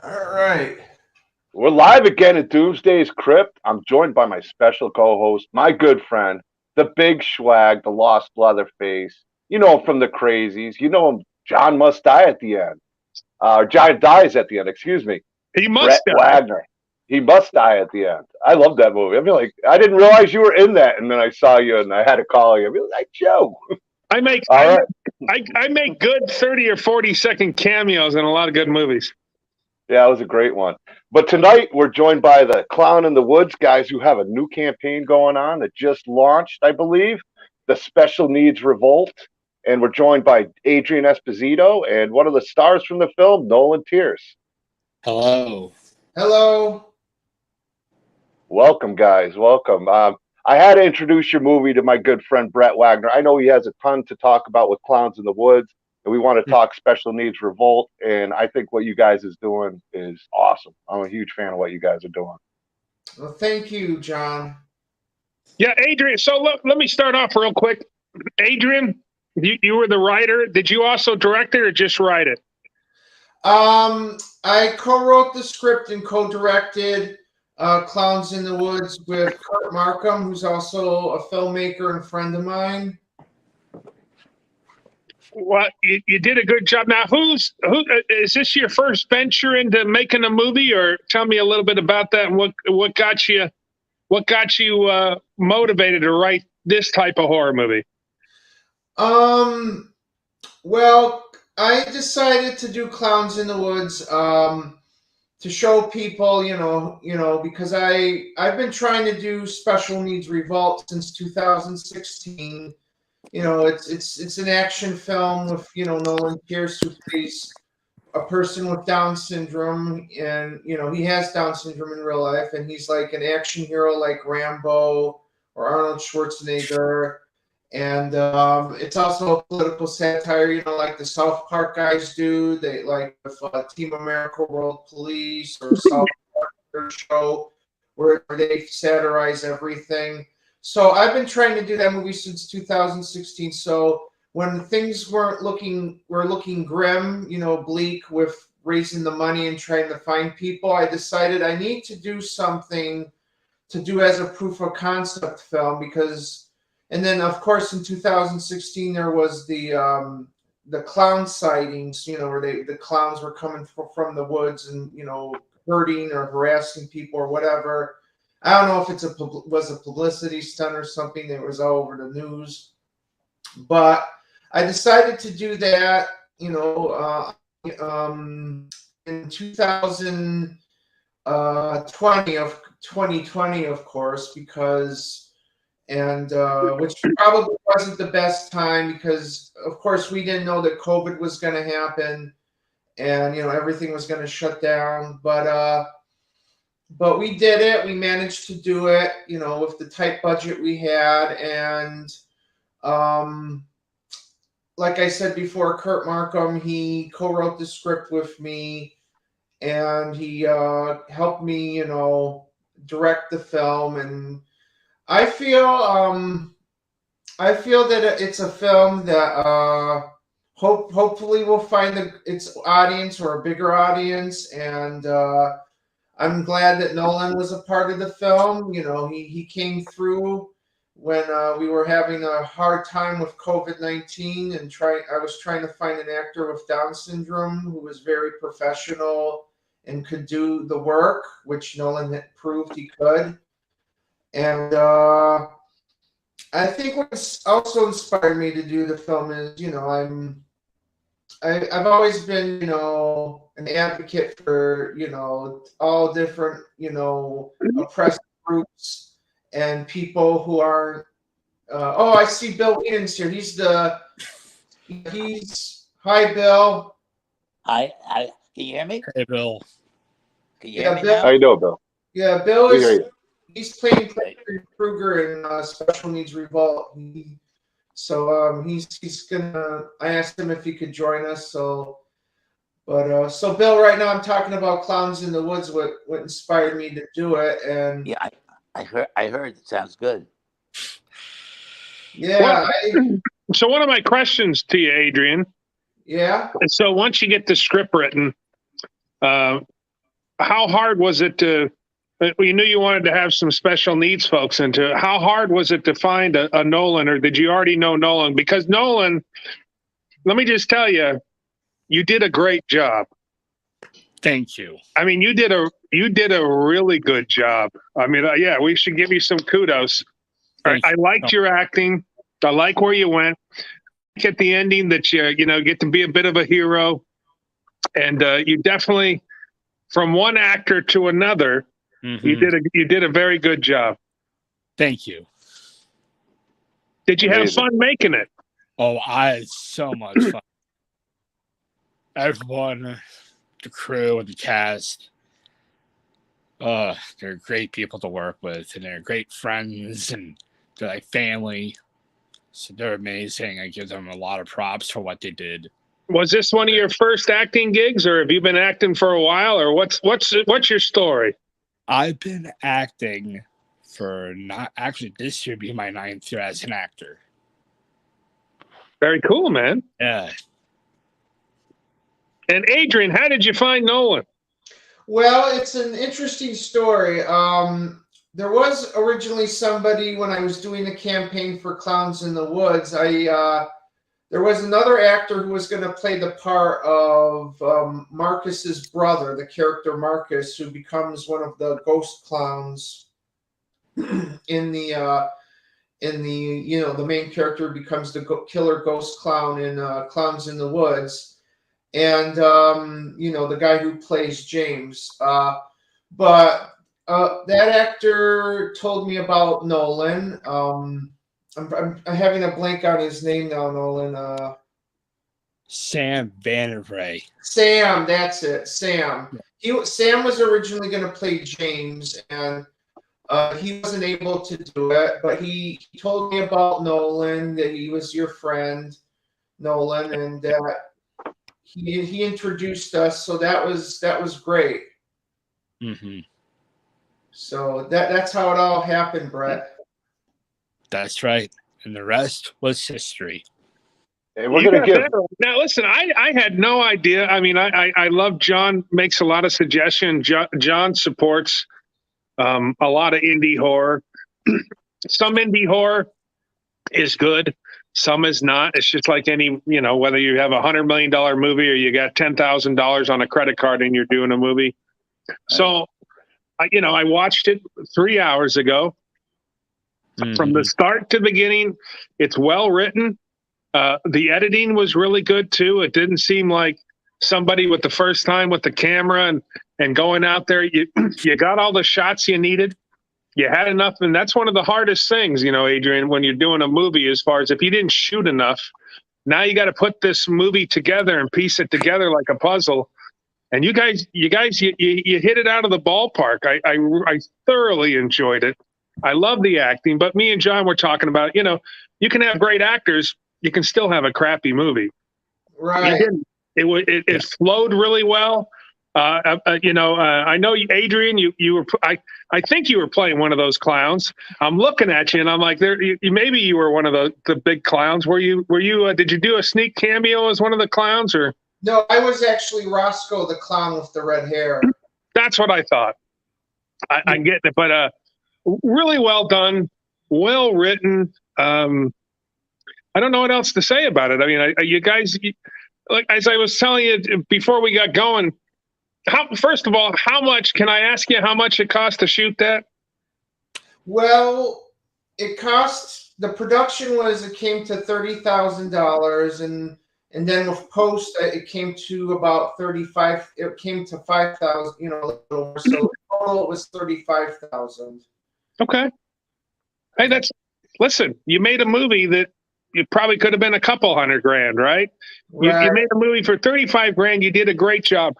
All right. We're live again at Doomsday's Krypt. I'm joined by my special co-host, my good friend, the Big Schwag, the Lost Leatherface. You know him from the Crazies. You know him. John must die at the end. John dies at the end. Excuse me. He Brett must die. Wagner. He must die at the end. I love that movie. I feel like I didn't realize you were in that, and then I saw you, and I had to call you. I was like, Joe. I make All right. I make good 30 or 40-second cameos in a lot of good movies. Yeah, it was a great one. But tonight we're joined by the Clown in the Woods guys who have a new campaign going on that just launched, I believe, the Special Needs Revolt. And we're joined by Adrian Esposito and one of the stars from the film, Nolan Tears. Hello. Hello. Welcome, guys. Welcome. I had to introduce your movie to my good friend Brett Wagner. I know he has a ton to talk about with Clowns in the Woods, and we want to talk Special Needs Revolt. And I think what you guys is doing is awesome. I'm a huge fan of what you guys are doing. Well, thank you, John. Yeah, Adrian. So let me start off real quick. Adrian, you were the writer. Did you also direct it or just write it? I co-wrote the script and co-directed Clowns in the Woods with Kurt Markham, who's also a filmmaker and friend of mine. Well, you did a good job. Now, who is this your first venture into making a movie, or tell me a little bit about that? And what got you motivated to write this type of horror movie? Well, I decided to do Clowns in the Woods to show people, you know, because I've been trying to do Special Needs Revolt since 2016. You know, it's an action film with, you know, Nolan Tears, who plays a person with Down syndrome, and you know he has Down syndrome in real life, and he's like an action hero like Rambo or Arnold Schwarzenegger. And it's also a political satire, you know, like the South Park guys do. They like with Team America World Police or South Park show where they satirize everything. So I've been trying to do that movie since 2016. So when things were looking grim, you know, bleak with raising the money and trying to find people, I decided I need to do something to do as a proof of concept film because. And then, of course, in 2016, there was the clown sightings, you know, where the clowns were coming from the woods and, you know, hurting or harassing people or whatever. I don't know if was a publicity stunt or something that was all over the news. But I decided to do that, you know, in 2020, of course, because... And which probably wasn't the best time because, of course, we didn't know that COVID was going to happen, and you know everything was going to shut down. But we did it. We managed to do it. You know, with the tight budget we had, and like I said before, Kurt Markham, he co-wrote the script with me, and he helped me, you know, direct the film and. I feel that it's a film that hopefully will find its audience or a bigger audience, and I'm glad that Nolan was a part of the film. You know, he came through when we were having a hard time with COVID-19, and I was trying to find an actor with Down syndrome who was very professional and could do the work, which Nolan had proved he could. And I think what's also inspired me to do the film is, you know, I've always been, you know, an advocate for, you know, all different, you know, oppressed groups and people who aren't. I see Bill Whedon's here. Hi, Bill. Hi. Can you hear me? Hey, Bill. Can you hear me Bill. now? How you doing, Bill? Yeah, Bill We hear is. you. He's playing Kruger in Special Needs Revolt. He's gonna. I asked him if he could join us. So Bill, right now I'm talking about Clowns in the Woods. What inspired me to do it? And Yeah, I heard. It sounds good. Yeah. So one of my questions to you, Adrian. Yeah. So once you get the script written, how hard was it to? You knew you wanted to have some special needs folks into it. How hard was it to find a Nolan, or did you already know Nolan? Because Nolan, let me just tell you, you did a great job. Thank you. I mean, you did a really good job. I mean, yeah, we should give you some kudos. I liked your acting. I like where you went. At the ending, that you get to be a bit of a hero, and you definitely, from one actor to another, you did a very good job. Thank you. Did you have fun making it? Oh, I had so much fun. Everyone, the crew and the cast, they're great people to work with, and they're great friends, and they're like family. So they're amazing. I give them a lot of props for what they did. Was this one of your first acting gigs, or have you been acting for a while, or what's your story? I've been acting for this year be my 9th year as an actor. Very cool, man. Yeah. And Adrian, how did you find Nolan? Well, it's an interesting story. There was originally somebody, when I was doing the campaign for Clowns in the Woods, there was another actor who was going to play the part of Marcus's brother, the character Marcus, who becomes one of the ghost clowns in the the main character becomes the killer ghost clown in Clowns in the Woods, and the guy who plays James. But that actor told me about Nolan. I'm having a blank on his name now, Nolan. Sam Vandervray. Sam, that's it. Sam. Sam was originally going to play James, and he wasn't able to do it. But he told me about Nolan, that he was your friend, Nolan, and that he introduced us. So that was great. Mm-hmm. So that's how it all happened, Brett. That's right. And the rest was history. And we're going to give... Now, listen, I had no idea. I mean, I love John, makes a lot of suggestions. John supports a lot of indie horror. Some indie horror is good. Some is not. It's just like any, whether you have $100 million movie or you got $10,000 on a credit card and you're doing a movie. Right. So, I watched it 3 hours ago. Mm-hmm. From the start to the beginning, it's well written. The editing was really good too. It didn't seem like somebody with the first time with the camera and going out there. You got all the shots you needed. You had enough, and that's one of the hardest things, Adrian, when you're doing a movie. As far as if you didn't shoot enough, now you got to put this movie together and piece it together like a puzzle. And you guys, you hit it out of the ballpark. I thoroughly enjoyed it. I love the acting, but me and John were talking about, you can have great actors, you can still have a crappy movie. Right. It flowed really well. I know Adrian, you were. I think you were playing one of those clowns. I'm looking at you, and I'm like, maybe you were one of the big clowns. Were you? Did you do a sneak cameo as one of the clowns, or? No, I was actually Roscoe, the clown with the red hair. That's what I thought. I get it, but really well done, well written. I don't know what else to say about it. I mean, you guys, like as I was telling you before we got going, first of all, how much, can I ask you how much it cost to shoot that? Well, it cost, the production it came to $30,000, and then with post, it came to about 35. It came to 5,000. A little more. So total it was 35,000. Okay. Hey, listen. You made a movie that you probably could have been a couple $100,000, right? Right. You made a movie for $35,000. You did a great job.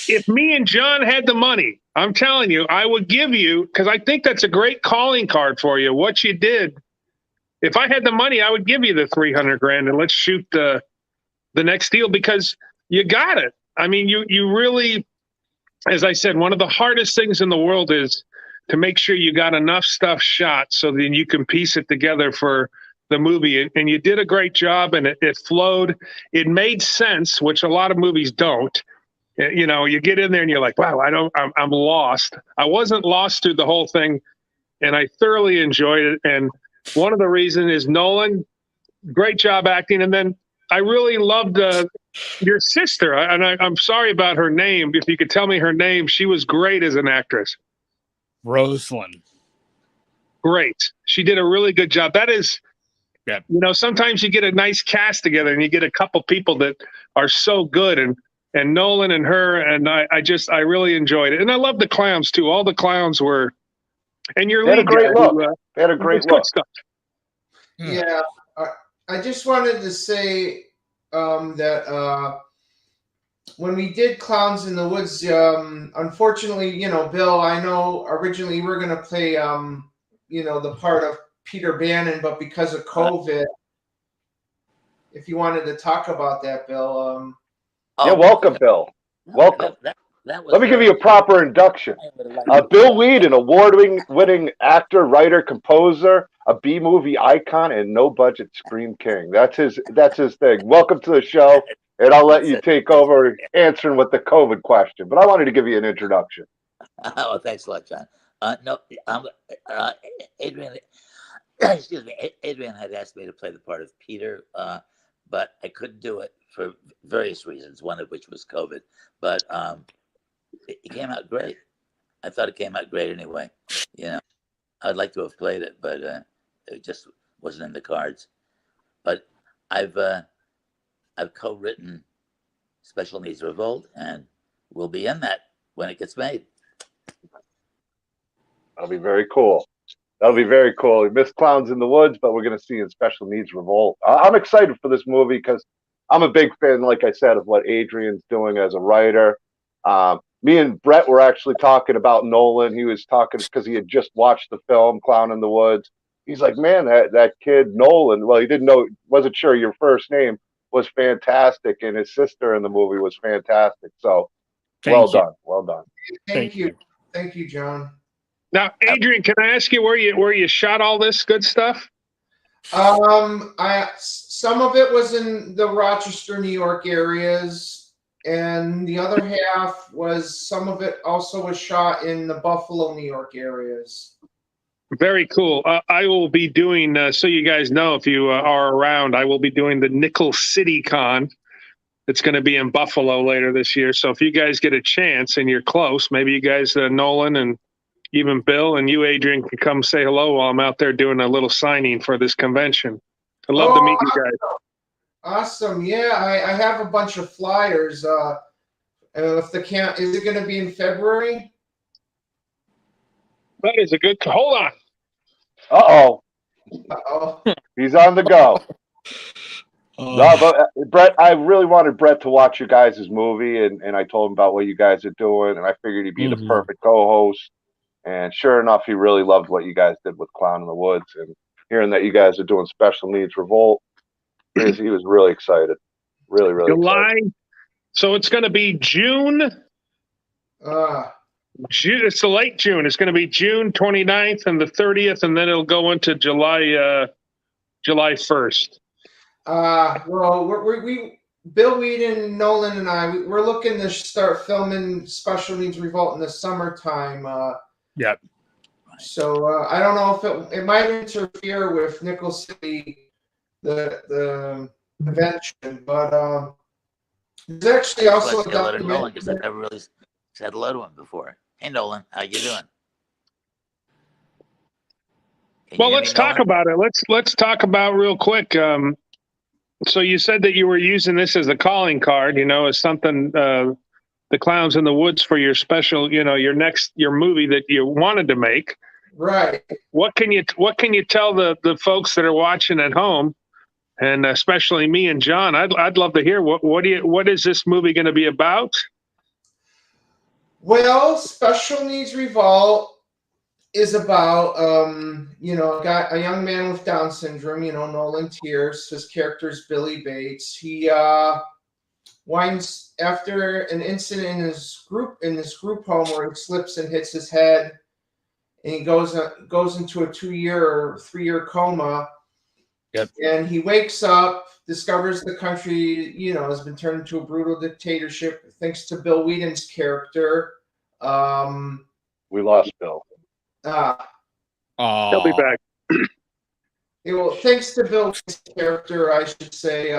If me and John had the money, I'm telling you, I would give you, because I think that's a great calling card for you. What you did. If I had the money, I would give you the $300,000 and let's shoot the next deal, because you got it. I mean, you really, as I said, one of the hardest things in the world is to make sure you got enough stuff shot so then you can piece it together for the movie. And you did a great job, and it flowed. It made sense, which a lot of movies don't. You know, you get in there and you're like, wow, I'm lost. I wasn't lost through the whole thing, and I thoroughly enjoyed it. And one of the reasons is Nolan, great job acting. And then I really loved your sister. I'm sorry about her name. If you could tell me her name, she was great as an actress. Rosalind. Great. She did a really good job. That is, Yeah. you know, sometimes you get a nice cast together and you get a couple people that are so good. And Nolan and her, and I really enjoyed it. And I love the clowns too. All the clowns were, and your They had a lead great guy, look. They had a great good look. stuff. Yeah, I just wanted to say that when we did Clowns in the Woods, unfortunately, you know, Bill, I know originally we were going to play, you know, the part of Peter Bannon, but because of COVID, if you wanted to talk about that, Bill. Yeah, welcome, Bill. Welcome. That was Let me give you a proper induction. Bill Whedon, award-winning actor, writer, composer, a B-movie icon, and no-budget scream king. That's his thing. Welcome to the show, and I'll let you take over answering with the COVID question. But I wanted to give you an introduction. Oh, thanks a lot, John. No, Adrian, excuse me, Adrian had asked me to play the part of Peter, but I couldn't do it for various reasons, one of which was COVID. But it came out great. I thought it came out great anyway. You know, I'd like to have played it, but it just wasn't in the cards. But I've co-written Special Needs Revolt, and we'll be in that when it gets made. That'll be very cool. That'll be very cool. We missed Clowns in the Woods, but we're going to see in Special Needs Revolt. I'm excited for this movie because I'm a big fan, like I said, of what Adrian's doing as a writer. Me and Brett were actually talking about Nolan. He was talking because he had just watched the film Clown in the Woods. He's like, man, that kid Nolan, well, he wasn't sure your first name, was fantastic, and his sister in the movie was fantastic. So well done. Thank you, John. Now, Adrian, can I ask you where you shot all this good stuff? Some of it was in the Rochester, New York areas. And the other half some of it also was shot in the Buffalo, New York areas. Very cool. I will be doing, so you guys know, if you are around, I will be doing the Nickel City Con. It's going to be in Buffalo later this year. So if you guys get a chance and you're close, maybe you guys, Nolan and even Bill and you, Adrian, can come say hello while I'm out there doing a little signing for this convention. I'd love to meet you guys. Awesome. Yeah, I have a bunch of flyers. Is it going to be in February? That is a good. Hold on. Uh-oh. He's on the go. No, but Brett, I really wanted Brett to watch you guys' movie, and I told him about what you guys are doing, and I figured he'd be the perfect co-host. And sure enough, he really loved what you guys did with Clown in the Woods, and hearing that you guys are doing Special Needs Revolt. He was really excited. Really, really July. excited. So it's going to be June. June. It's the late June. It's going to be June 29th and the 30th, and then it'll go into July 1st. Well, Bill Whedon, Nolan, and we're looking to start filming Special Needs Revolt in the summertime. Yep. So I don't know if it might interfere with Nickel City, the convention, but there's actually also a documentary. Nolan, because I've never really said hello to him before. Hey, Nolan, how you doing? Well, let's talk about it. Let's talk about real quick. So you said that you were using this as a calling card, as something, the Clowns in the Woods for your special, your movie that you wanted to make. Right. What can you tell the folks that are watching at home, and especially me and John? I'd love to hear what is this movie going to be about? Well, Special Needs Revolt is about a young man with Down syndrome, Nolan Tears. His character is Billy Bates. He winds after an incident in this group home where he slips and hits his head, and he goes into a 2-year or 3-year coma. Yep. And he wakes up, discovers the country, has been turned into a brutal dictatorship, thanks to Bill Whedon's character. We lost Bill. He'll be back. Thanks to Bill Whedon's character, I should say,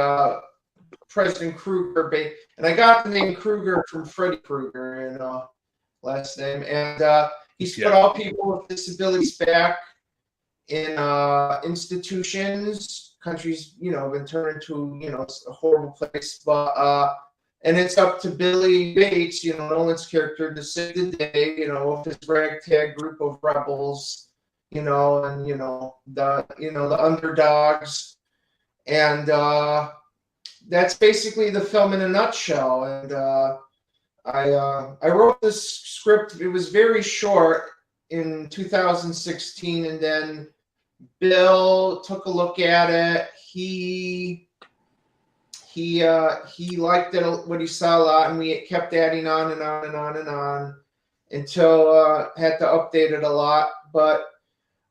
President Kruger, and I got the name Kruger from Freddy Krueger, last name, and he's put all people with disabilities back in institutions. Countries, been turned into, a horrible place, but and it's up to Billy Bates, Nolan's character, to save the day, with his ragtag group of rebels, and the underdogs, and that's basically the film in a nutshell. And I wrote this script. It was very short in 2016, and then Bill took a look at it. He liked it, what he saw a lot, and we kept adding on and on and on and on until had to update it a lot. But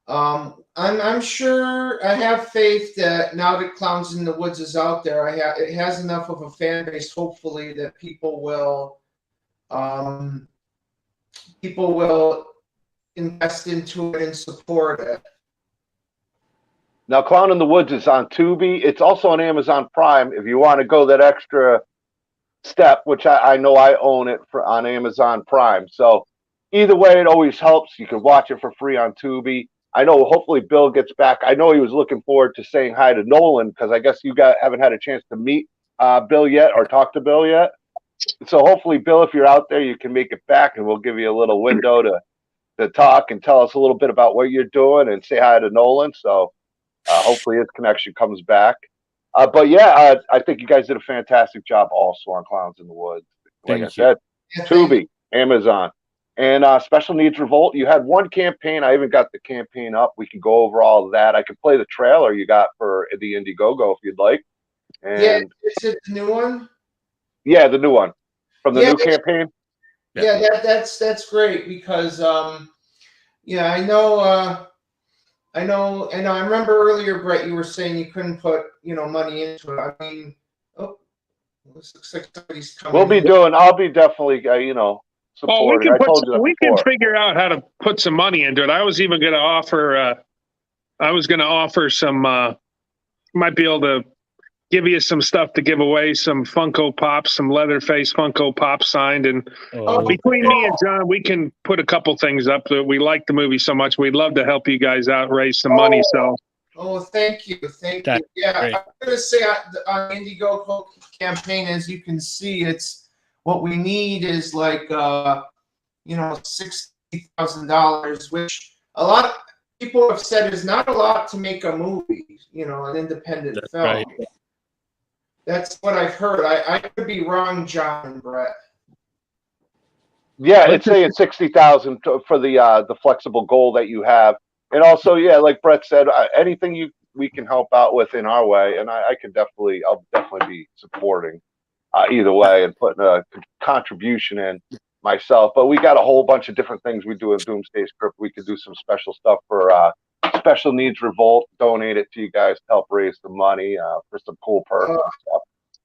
I'm sure, I have faith that now that Clowns in the Woods is out there, it has enough of a fan base, hopefully, that people will invest into it and support it. Now, Clown in the Woods is on Tubi. It's also on Amazon Prime. If you want to go that extra step, which I know I own it on Amazon Prime. So either way, it always helps. You can watch it for free on Tubi. I know hopefully Bill gets back. I know he was looking forward to saying hi to Nolan, because I guess you guys haven't had a chance to meet Bill yet or talk to Bill yet. So hopefully, Bill, if you're out there, you can make it back, and we'll give you a little window to talk and tell us a little bit about what you're doing and say hi to Nolan. So hopefully his connection comes back. But yeah, I think you guys did a fantastic job also on Clowns in the Woods. Like I said, Tubi, Amazon. And Special Needs Revolt, you had one campaign. I even got the campaign up. We can go over all of that. I could play the trailer you got for the Indiegogo if you'd like. And yeah, is it the new one? Yeah, the new one from the new campaign. Yeah, that's great because I know. I remember earlier, Brett, you were saying you couldn't put money into it. I mean, this looks like somebody's coming. I'll be definitely supporting. We can figure out how to put some money into it. I was even going to offer. I was going to offer some. Might be able to give you some stuff to give away, some Funko Pops, some Leatherface Funko Pops signed, and between me and John, we can put a couple things up. That we like the movie so much, we'd love to help you guys out, raise some money. So. Oh, thank you. Yeah, great. I'm going to say on the Indiegogo campaign, as you can see, it's what we need is like $60,000, which a lot of people have said is not a lot to make a movie, an independent film. Right. That's what I've heard. I could be wrong, John and Brett. Yeah, it's saying 60,000 for the flexible goal that you have, and also, yeah, like Brett said, anything we can help out with in our way, and I'll definitely be supporting either way and putting a contribution in myself. But we got a whole bunch of different things we do in Doomsday Krypt. We could do some special stuff for Special Needs Revolt, donate it to you guys to help raise the money for some cool perks and stuff.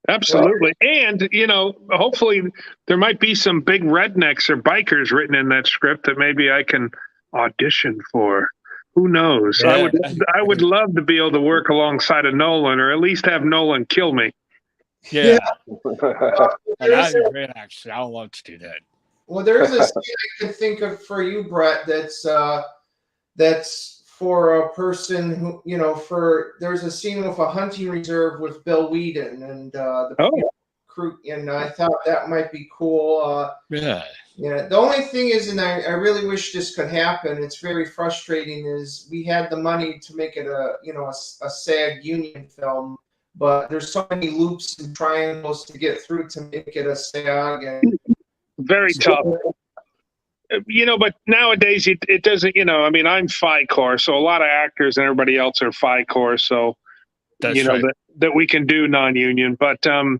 Absolutely. And, hopefully there might be some big rednecks or bikers written in that script that maybe I can audition for. Who knows? Yeah. I would love to be able to work alongside of Nolan, or at least have Nolan kill me. Yeah. That'd be great, actually. I would love to do that. Well, there's a scene I could think of for you, Brett, that's for a person who, there's a scene with a hunting reserve with Bill Whedon and the crew, and I thought that might be cool. Yeah. The only thing is, and I really wish this could happen, it's very frustrating, is we had the money to make it a SAG union film, but there's so many loops and triangles to get through to make it a SAG. And very tough. But nowadays it doesn't, I'm Phi Corps, so a lot of actors and everybody else are Phi Corps, so That's right. that we can do non-union. But I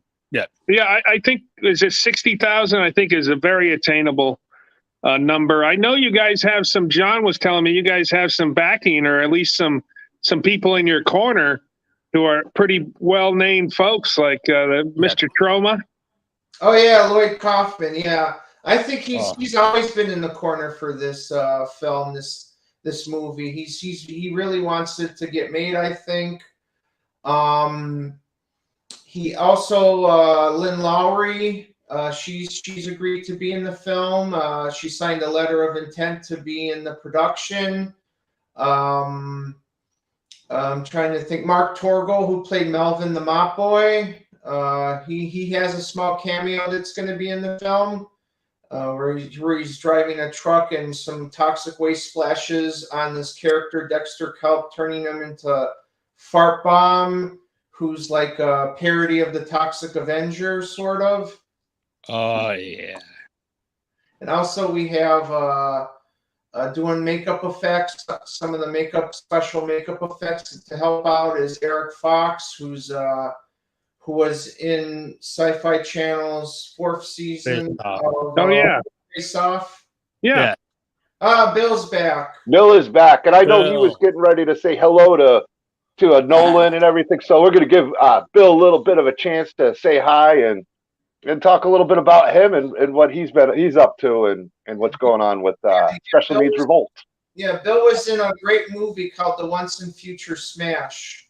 think is it 60,000? I think is a very attainable number. I know you guys have some. John was telling me you guys have some backing, or at least some people in your corner who are pretty well-named folks like Mr. Troma. Oh yeah, Lloyd Kaufman. Yeah, I think he's always been in the corner for this film, this movie. He really wants it to get made, I think. He also Lynn Lowry. She's agreed to be in the film. She signed a letter of intent to be in the production. I'm trying to think. Mark Torgel, who played Melvin the Mop Boy, he has a small cameo that's going to be in the film, where he's driving a truck and some toxic waste splashes on this character Dexter Kelp, turning him into Fart Bomb, who's like a parody of the Toxic Avenger, sort of. Oh yeah. And also we have doing makeup effects. Some of the special makeup effects to help out is Eric Fox, who was in Sci-Fi Channel's 4th season of Face Off. Yeah. Bill's back. Bill is back, and I know he was getting ready to say hello to Nolan and everything. So we're going to give Bill a little bit of a chance to say hi and talk a little bit about him and what he's up to and what's going on with Special Needs Revolt. Yeah, Bill was in a great movie called The Once and Future Smash.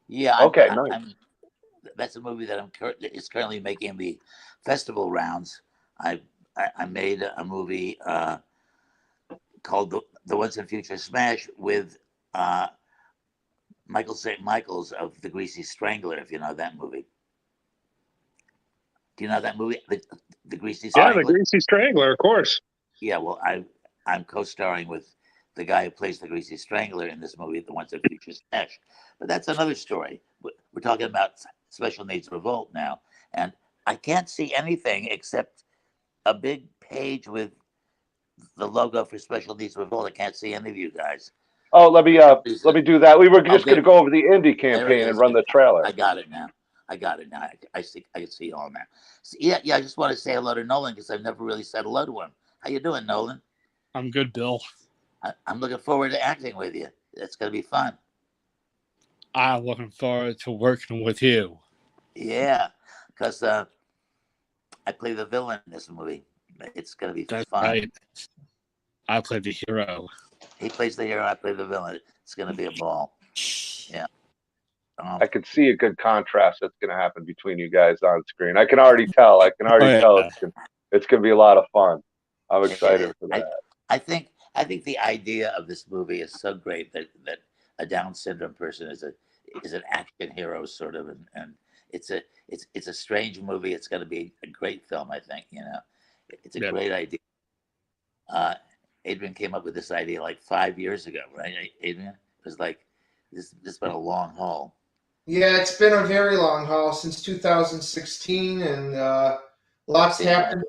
Yeah. Okay, nice. That's a movie that is currently making the festival rounds. I made a movie called The Once and Future Smash with Michael St. Michaels of The Greasy Strangler, if you know that movie. Do you know that movie, The Greasy Strangler? Yeah, The Greasy Strangler, of course. Yeah, well, I'm co-starring with the guy who plays the Greasy Strangler in this movie, The Once and Future Smash. But that's another story. We're talking about Special Needs Revolt now, and I can't see anything except a big page with the logo for Special Needs Revolt. I can't see any of you guys. Oh, let me do that. We were just going to go over the indie campaign and run the trailer. I got it now. I see. I can see it all now. So, yeah. I just want to say hello to Nolan because I've never really said hello to him. How you doing, Nolan? I'm good, Bill. I'm looking forward to acting with you. It's going to be fun. I'm looking forward to working with you. Yeah, because I play the villain in this movie. It's going to be fun. Right. I play the hero. He plays the hero. I play the villain. It's going to be a ball. Yeah. I can see a good contrast that's going to happen between you guys on screen. I can already tell. Tell it's going to be a lot of fun. I'm excited for that. I think the idea of this movie is so great that a Down syndrome person is an action hero sort of, and it's a strange movie. It's going to be a great film. I think it's a great idea. Adrian came up with this idea like 5 years ago, right? Adrian, it was like this has been a long haul. Yeah, it's been a very long haul since 2016, and lots happened.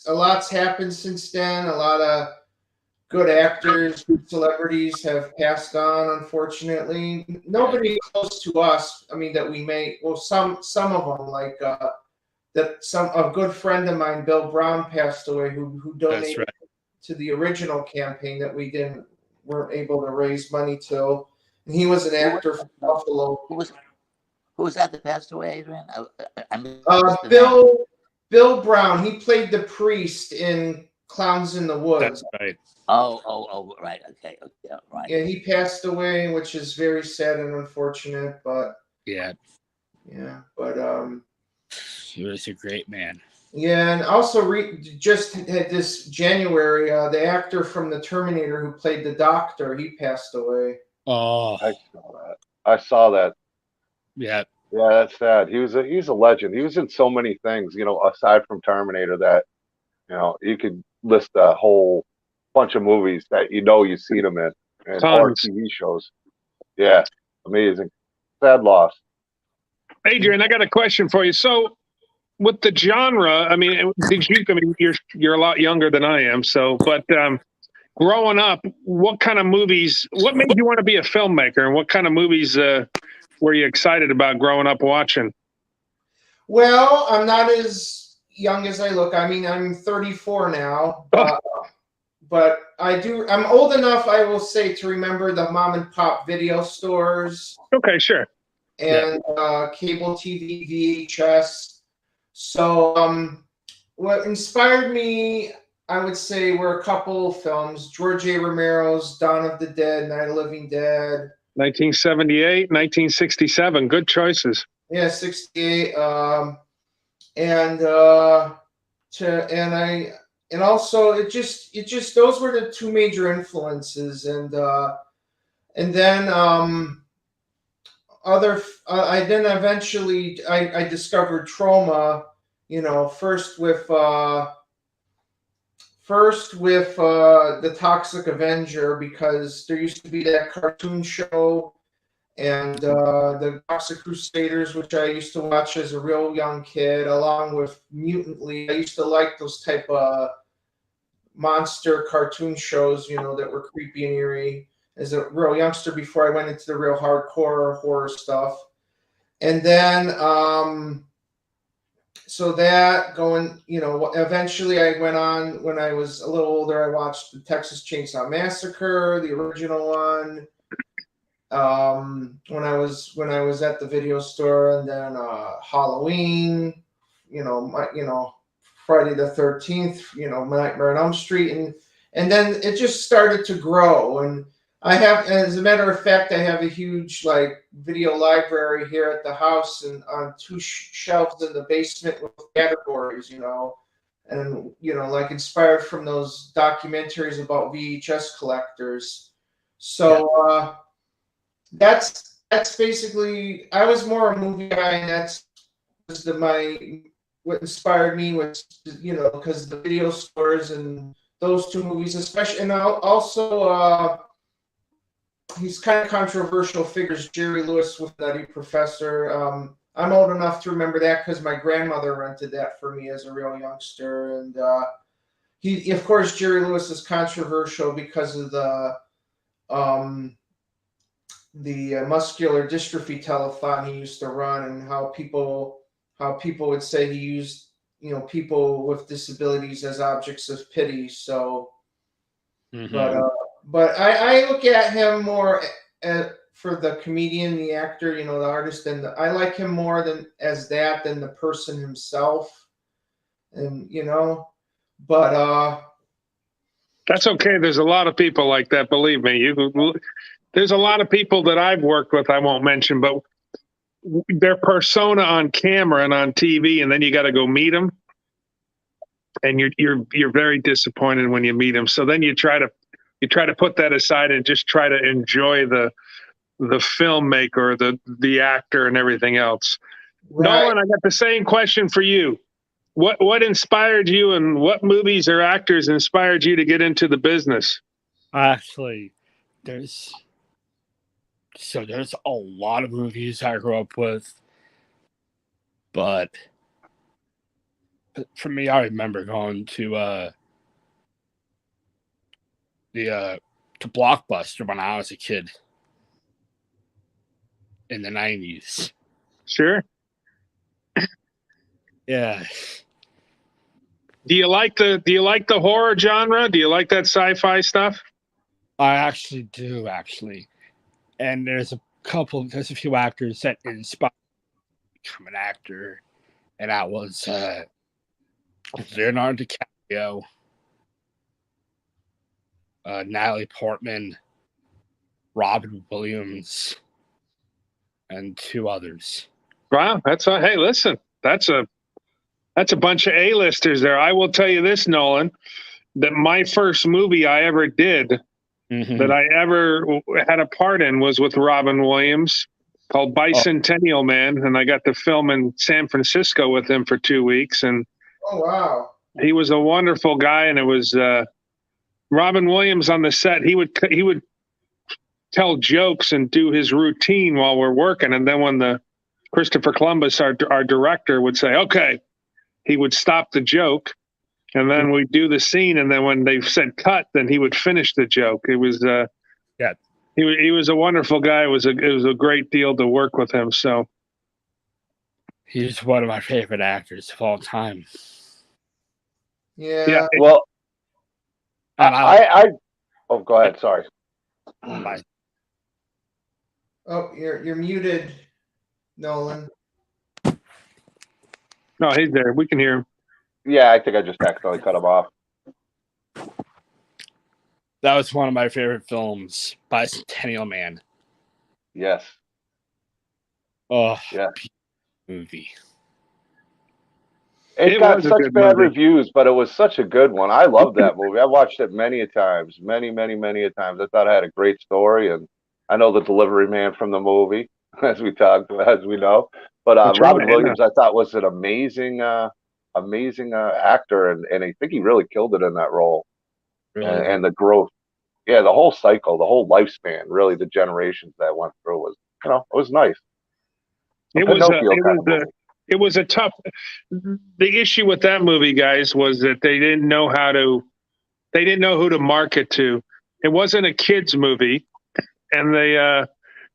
A lot's happened since then. A lot of good actors, good celebrities have passed on. Unfortunately, nobody close to us. I mean, that we may. Well, some of them, like a good friend of mine, Bill Brown, passed away, who donated to the original campaign that we weren't able to raise money to. And he was an actor from Buffalo. Who was that passed away, Adrian? Bill Brown. He played the priest in Clowns in the Woods. That's right. Oh, right. Okay, right. Yeah, he passed away, which is very sad and unfortunate. But yeah, but he was a great man. Yeah, and also just had this January, the actor from the Terminator who played the Doctor, he passed away. Oh, I saw that. Yeah, that's sad. He's a legend. He was in so many things, aside from Terminator, that you could list a whole bunch of movies that you've seen him in, and or TV shows. Yeah, amazing. Sad loss. Adrian, I got a question for you. So, with the genre, I mean, you're a lot younger than I am. So, but growing up, what kind of movies? What made you want to be a filmmaker, and what kind of movies were you excited about growing up watching? Well, I'm not as young as I look. I mean, I'm 34 now, but I'm old enough, I will say, to remember the mom and pop video stores. Okay, sure. and cable TV, VHS. So what inspired me, I would say, were a couple films. George A. Romero's Dawn of the Dead, Night of the Living Dead. 1978, 1967. Good choices. Yeah, 68. And also it just those were the two major influences, and then I then eventually I discovered Trauma, first with the Toxic Avenger, because there used to be that cartoon show, and the Toxic Crusaders, which I used to watch as a real young kid, along with Mutant League. I used to like those type of monster cartoon shows, that were creepy and eerie as a real youngster before I went into the real hardcore horror stuff. And then, so that going, eventually I went on, when I was a little older, I watched the Texas Chainsaw Massacre, the original one. When I was at the video store, and then Halloween, Friday the 13th, Nightmare on Elm Street, and then it just started to grow. And I have, as a matter of fact, I have a huge video library here at the house, and on two shelves in the basement with categories, and inspired from those documentaries about VHS collectors. So that's basically, I was more a movie guy, and that's what inspired me was, because the video stores and those two movies, especially, and also he's kind of controversial figures, Jerry Lewis with Nutty Professor. I'm old enough to remember that because my grandmother rented that for me as a real youngster, and of course, Jerry Lewis is controversial because of the muscular dystrophy telethon he used to run, and how people would say he used people with disabilities as objects of pity. So, but I look at him more for the comedian, the actor, the artist, and I like him more than the person himself, and but That's okay. There's a lot of people like that. Believe me, there's a lot of people that I've worked with. I won't mention, but their persona on camera and on TV, and then you got to go meet them, and you're very disappointed when you meet them. So then you try to put that aside and just try to enjoy the filmmaker, the actor, and everything else. Right. Nolan, I got the same question for you. What inspired you, and what movies or actors inspired you to get into the business? Actually, there's a lot of movies I grew up with, but for me, I remember going to Blockbuster when I was a kid in the 90s. Sure. Yeah. Do you like the horror genre? Do you like that sci-fi stuff? I actually do, and there's a few actors that inspired me to become an actor, and that was Leonardo DiCaprio, Natalie Portman, Robin Williams, and two others. Wow, hey, listen, that's a bunch of A-listers there. I will tell you this, Nolan, that my first movie I ever did, that I ever had a part in, was with Robin Williams, called Bicentennial Man, and I got to film in San Francisco with him for 2 weeks. And oh wow, he was a wonderful guy, and it was Robin Williams on the set. He would tell jokes and do his routine while we're working, and then when the Christopher Columbus, our director, would say, "Okay," he would stop the joke, and then we'd do the scene, and then when they said cut, then he would finish the joke. It was he was a wonderful guy. It was a great deal to work with him. So he's one of my favorite actors of all time. Yeah. Well, oh, go ahead. Sorry. Bye. Oh, you're muted. Nolan. No, he's there. We can hear him. Yeah, I think I just accidentally cut him off. That was one of my favorite films, Bicentennial Man. Yes. Oh, Yeah. movie. It It got was a such good bad movie. reviews, but it was such a good one. I love that movie. I watched it many a times, many a times. I thought it had a great story, and I know the delivery man from the movie, as we know. But That's Robin right, yeah. Williams, I thought was an amazing actor, and I think he really killed it in that role. Really And the growth, yeah, the whole cycle, the whole lifespan, really, the generations that went through was, it was nice. It was Pinocchio kind of movie. it was a tough. The issue with that movie, guys, was that they didn't know who to market to. It wasn't a kids movie, and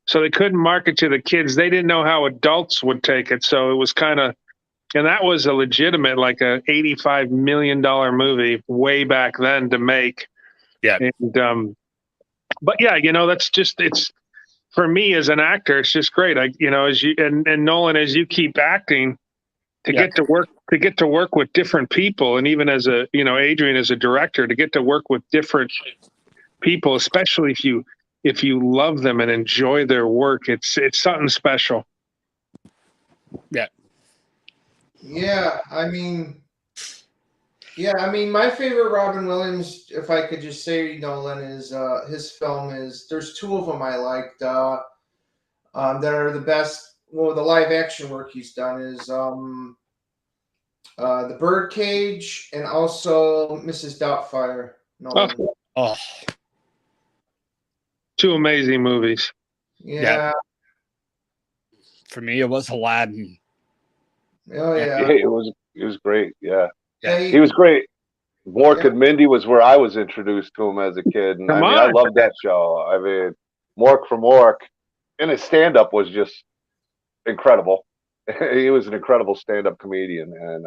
so they couldn't market to the kids. They didn't know how adults would take it, so it was kind of, and that was a legitimate, like a $85 million movie way back then to make. Yeah. And but yeah, that's just, it's, for me as an actor, it's just great. As you and Nolan, as you keep acting, to get to work with different people, and even as Adrian as a director, to get to work with different people, especially if you love them and enjoy their work, it's something special. Yeah. Yeah, I mean, my favorite Robin Williams, if I could just say, Nolan, is his film is. There's two of them I liked that are the best. Well, the live action work he's done is The Birdcage and also Mrs. Doubtfire. Nolan. Oh, Two amazing movies. Yeah. For me, it was Aladdin. Oh yeah. Yeah, it was great. Yeah. Yeah. He was great. Mork and Mindy was where I was introduced to him as a kid, and I loved that show. I mean, Mork from Mork, and his stand-up was just incredible. He was an incredible stand-up comedian, and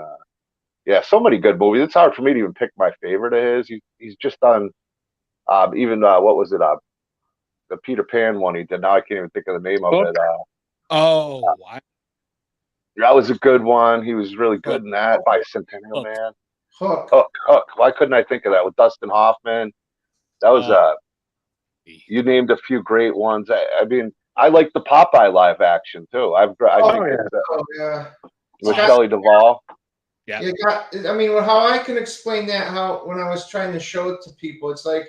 yeah, so many good movies. It's hard for me to even pick my favorite of his. He's just done even what was it? The Peter Pan one he did. Now I can't even think of the name of it. That was a good one. He was really good in that. Bicentennial Man. Hook. Why couldn't I think of that with Dustin Hoffman? That was you named a few great ones. I mean, I like the Popeye live action too. I think with Shelley Duvall. Yeah. I mean, how I can explain that, when I was trying to show it to people, it's like,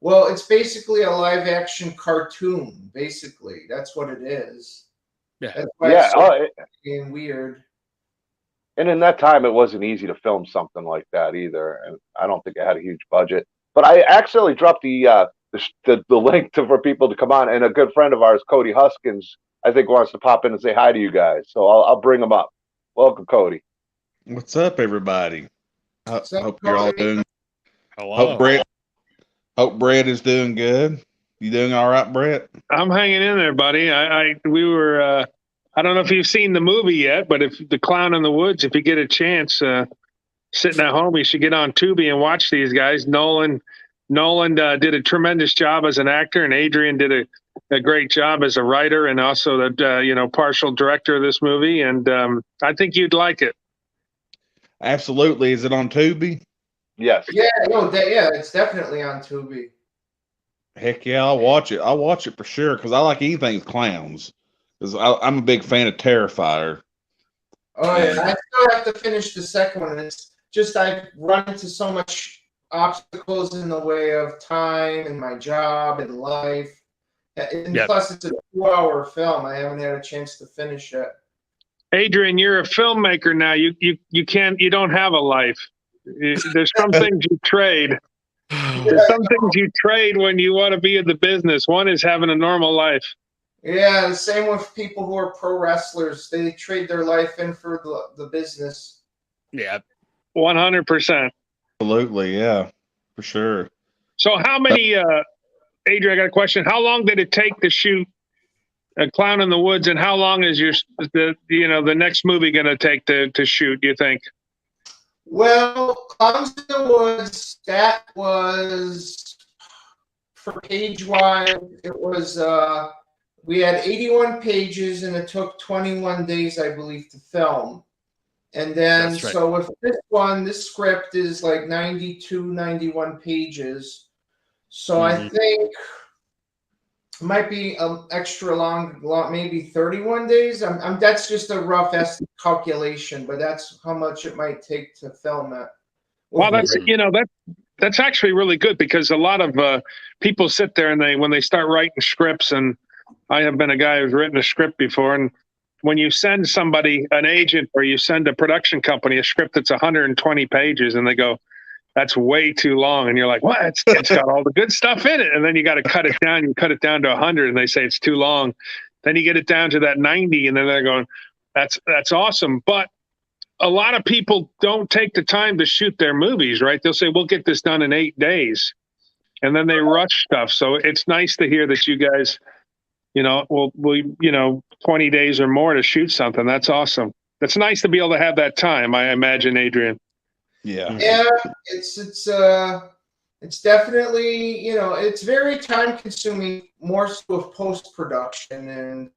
well, it's basically a live action cartoon. Basically, that's what it is. Yeah. That's why it's being weird. And in that time, it wasn't easy to film something like that either, and I don't think it had a huge budget. But I accidentally dropped the link for people to come on, and a good friend of ours, Cody Huskins, I think wants to pop in and say hi to you guys. So I'll bring him up. Welcome, Cody. What's up, everybody? Hope you're all doing. Hello. Hope Brett is doing good. You doing all right, Brett? I'm hanging in there, buddy. We were. I don't know if you've seen the movie yet, but if The Clown in the Woods, if you get a chance, sitting at home, you should get on Tubi and watch these guys. Nolan did a tremendous job as an actor, and Adrian did a great job as a writer and also the partial director of this movie. And I think you'd like it. Absolutely. Is it on Tubi? Yes. Yeah. It's definitely on Tubi. Heck yeah, I'll watch it. I'll watch it for sure because I like anything with clowns. Because I'm a big fan of Terrifier. Oh yeah, I still have to finish the second one. It's just I've run into so much obstacles in the way of time and my job and life. And plus, it's a 2-hour film. I haven't had a chance to finish it. Adrian, you're a filmmaker now. You don't have a life. There's some things you trade. There's some things you trade when you want to be in the business. One is having a normal life. Yeah, the same with people who are pro wrestlers. They trade their life in for the business. Yeah. 100%. Absolutely, yeah, for sure. So how many, Adrian, I got a question. How long did it take to shoot A Clown in the Woods, and how long is the next movie going to take to shoot, do you think? Well, Clowns in the Woods, that was, for page-wise, it was we had 81 pages, and it took 21 days, I believe, to film. And then, That's right. so with this one, this script is like 92, 91 pages. So I think it might be extra long, maybe 31 days. That's just a rough calculation, but that's how much it might take to film it. Well, that's actually really good, because a lot of people sit there and when they start writing scripts, and I have been a guy who's written a script before, and when you send somebody, an agent, or you send a production company a script that's 120 pages, and they go, that's way too long, and you're like, what? It's got all the good stuff in it, and then you got to cut it down. You cut it down to 100, and they say it's too long. Then you get it down to that 90, and then they're going, that's awesome. But a lot of people don't take the time to shoot their movies, right? They'll say, we'll get this done in 8 days, and then they rush stuff. So it's nice to hear that you guys, will 20 days or more to shoot something. That's awesome. That's nice to be able to have that time, I imagine, Adrian. Yeah. Yeah, it's definitely, it's very time consuming, more so with post production, and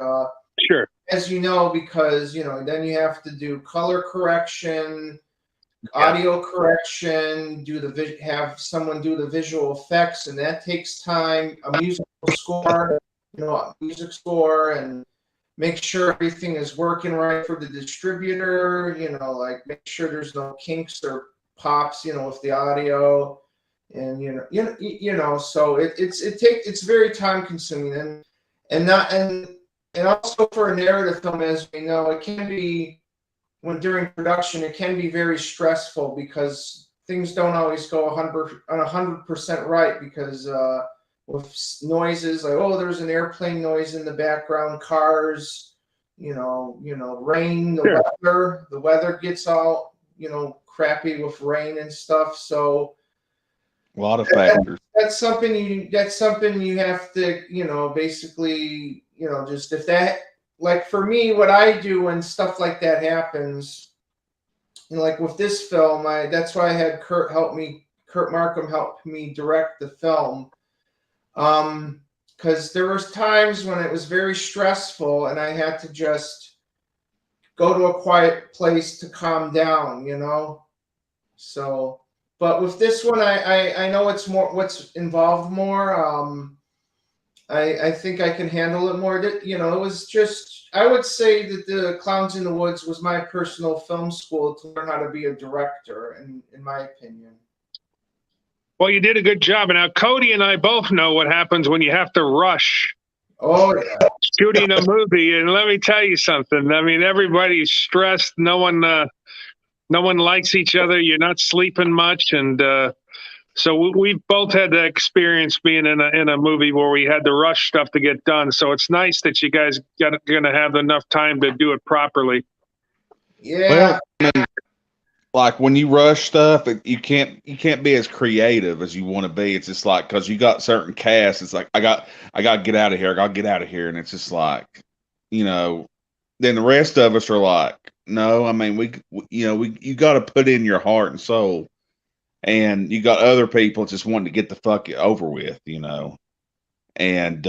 sure, as you know, because then you have to do color correction, audio correction, have someone do the visual effects, and that takes time. A musical score, music score, and make sure everything is working right for the distributor. Like make sure there's no kinks or pops, with the audio, and so it's very time consuming, and also for a narrative film, as we know, it can be, during production, it can be very stressful, because things don't always go 100% right, because with noises, like, there's an airplane noise in the background, cars, rain, the weather gets all, crappy with rain and stuff. So a lot of factors. That's something you have to, basically, just if that, like for me, what I do when stuff like that happens, like with this film, that's why I had Kurt Markham help me direct the film. Because there was times when it was very stressful, and I had to just go to a quiet place to calm down, So, but with this one, I know it's more what's involved more. I think I can handle it more. It was just, I would say that the Clowns in the Woods was my personal film school to learn how to be a director, in my opinion. Well, you did a good job. And now Cody and I both know what happens when you have to rush shooting a movie. And let me tell you something. I mean, everybody's stressed. No one likes each other. You're not sleeping much. And so we've both had the experience being in a movie where we had to rush stuff to get done. So it's nice that you guys going to have enough time to do it properly. Yeah. Well, like when you rush stuff, you can't be as creative as you want to be. It's just like, because you got certain casts, it's like I got to get out of here. I got to get out of here, and it's just like, then the rest of us are like, no, I mean you got to put in your heart and soul, and you got other people just wanting to get the fuck over with, and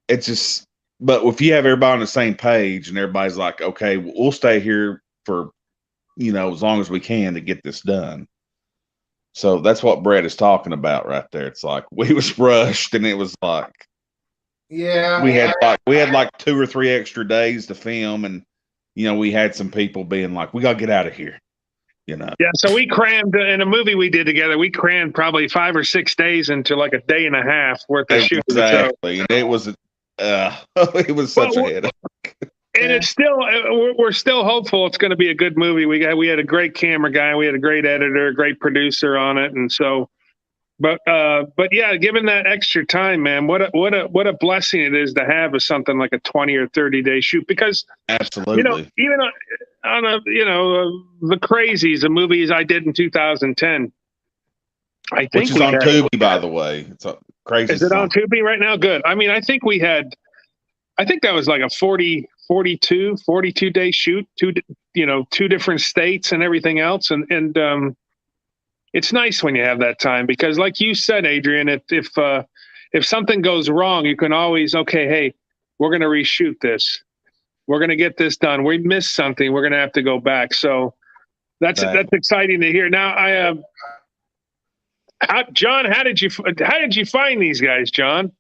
it's just. But if you have everybody on the same page and everybody's like, okay, we'll stay here for, as long as we can to get this done. So that's what Brett is talking about right there. It's like we was rushed, and it was like, yeah, we had like 2 or 3 extra days to film, and we had some people being like, we gotta get out of here. Yeah, so we crammed in a movie we did together. We crammed probably 5 or 6 days into like a day and a half worth of shooting. Exactly, and it was it was such a headache. And it's still, we're still hopeful it's going to be a good movie. We had a great camera guy, we had a great editor, a great producer on it, and so, but yeah, given that extra time, man, what a blessing it is to have something like a 20 or 30-day shoot, because absolutely, even on The Crazies, the movies I did in 2010, I think, which is on Tubi, by the way. It's a crazy. Is it on Tubi right now? Good. I mean, I think that was like a 42 day shoot, 2 different states and everything else. And it's nice when you have that time, because like you said, Adrian, if something goes wrong, you can always, okay, hey, we're going to reshoot this. We're going to get this done. We missed something. We're going to have to go back. So that's exciting to hear. Now, John, how did you find these guys, John?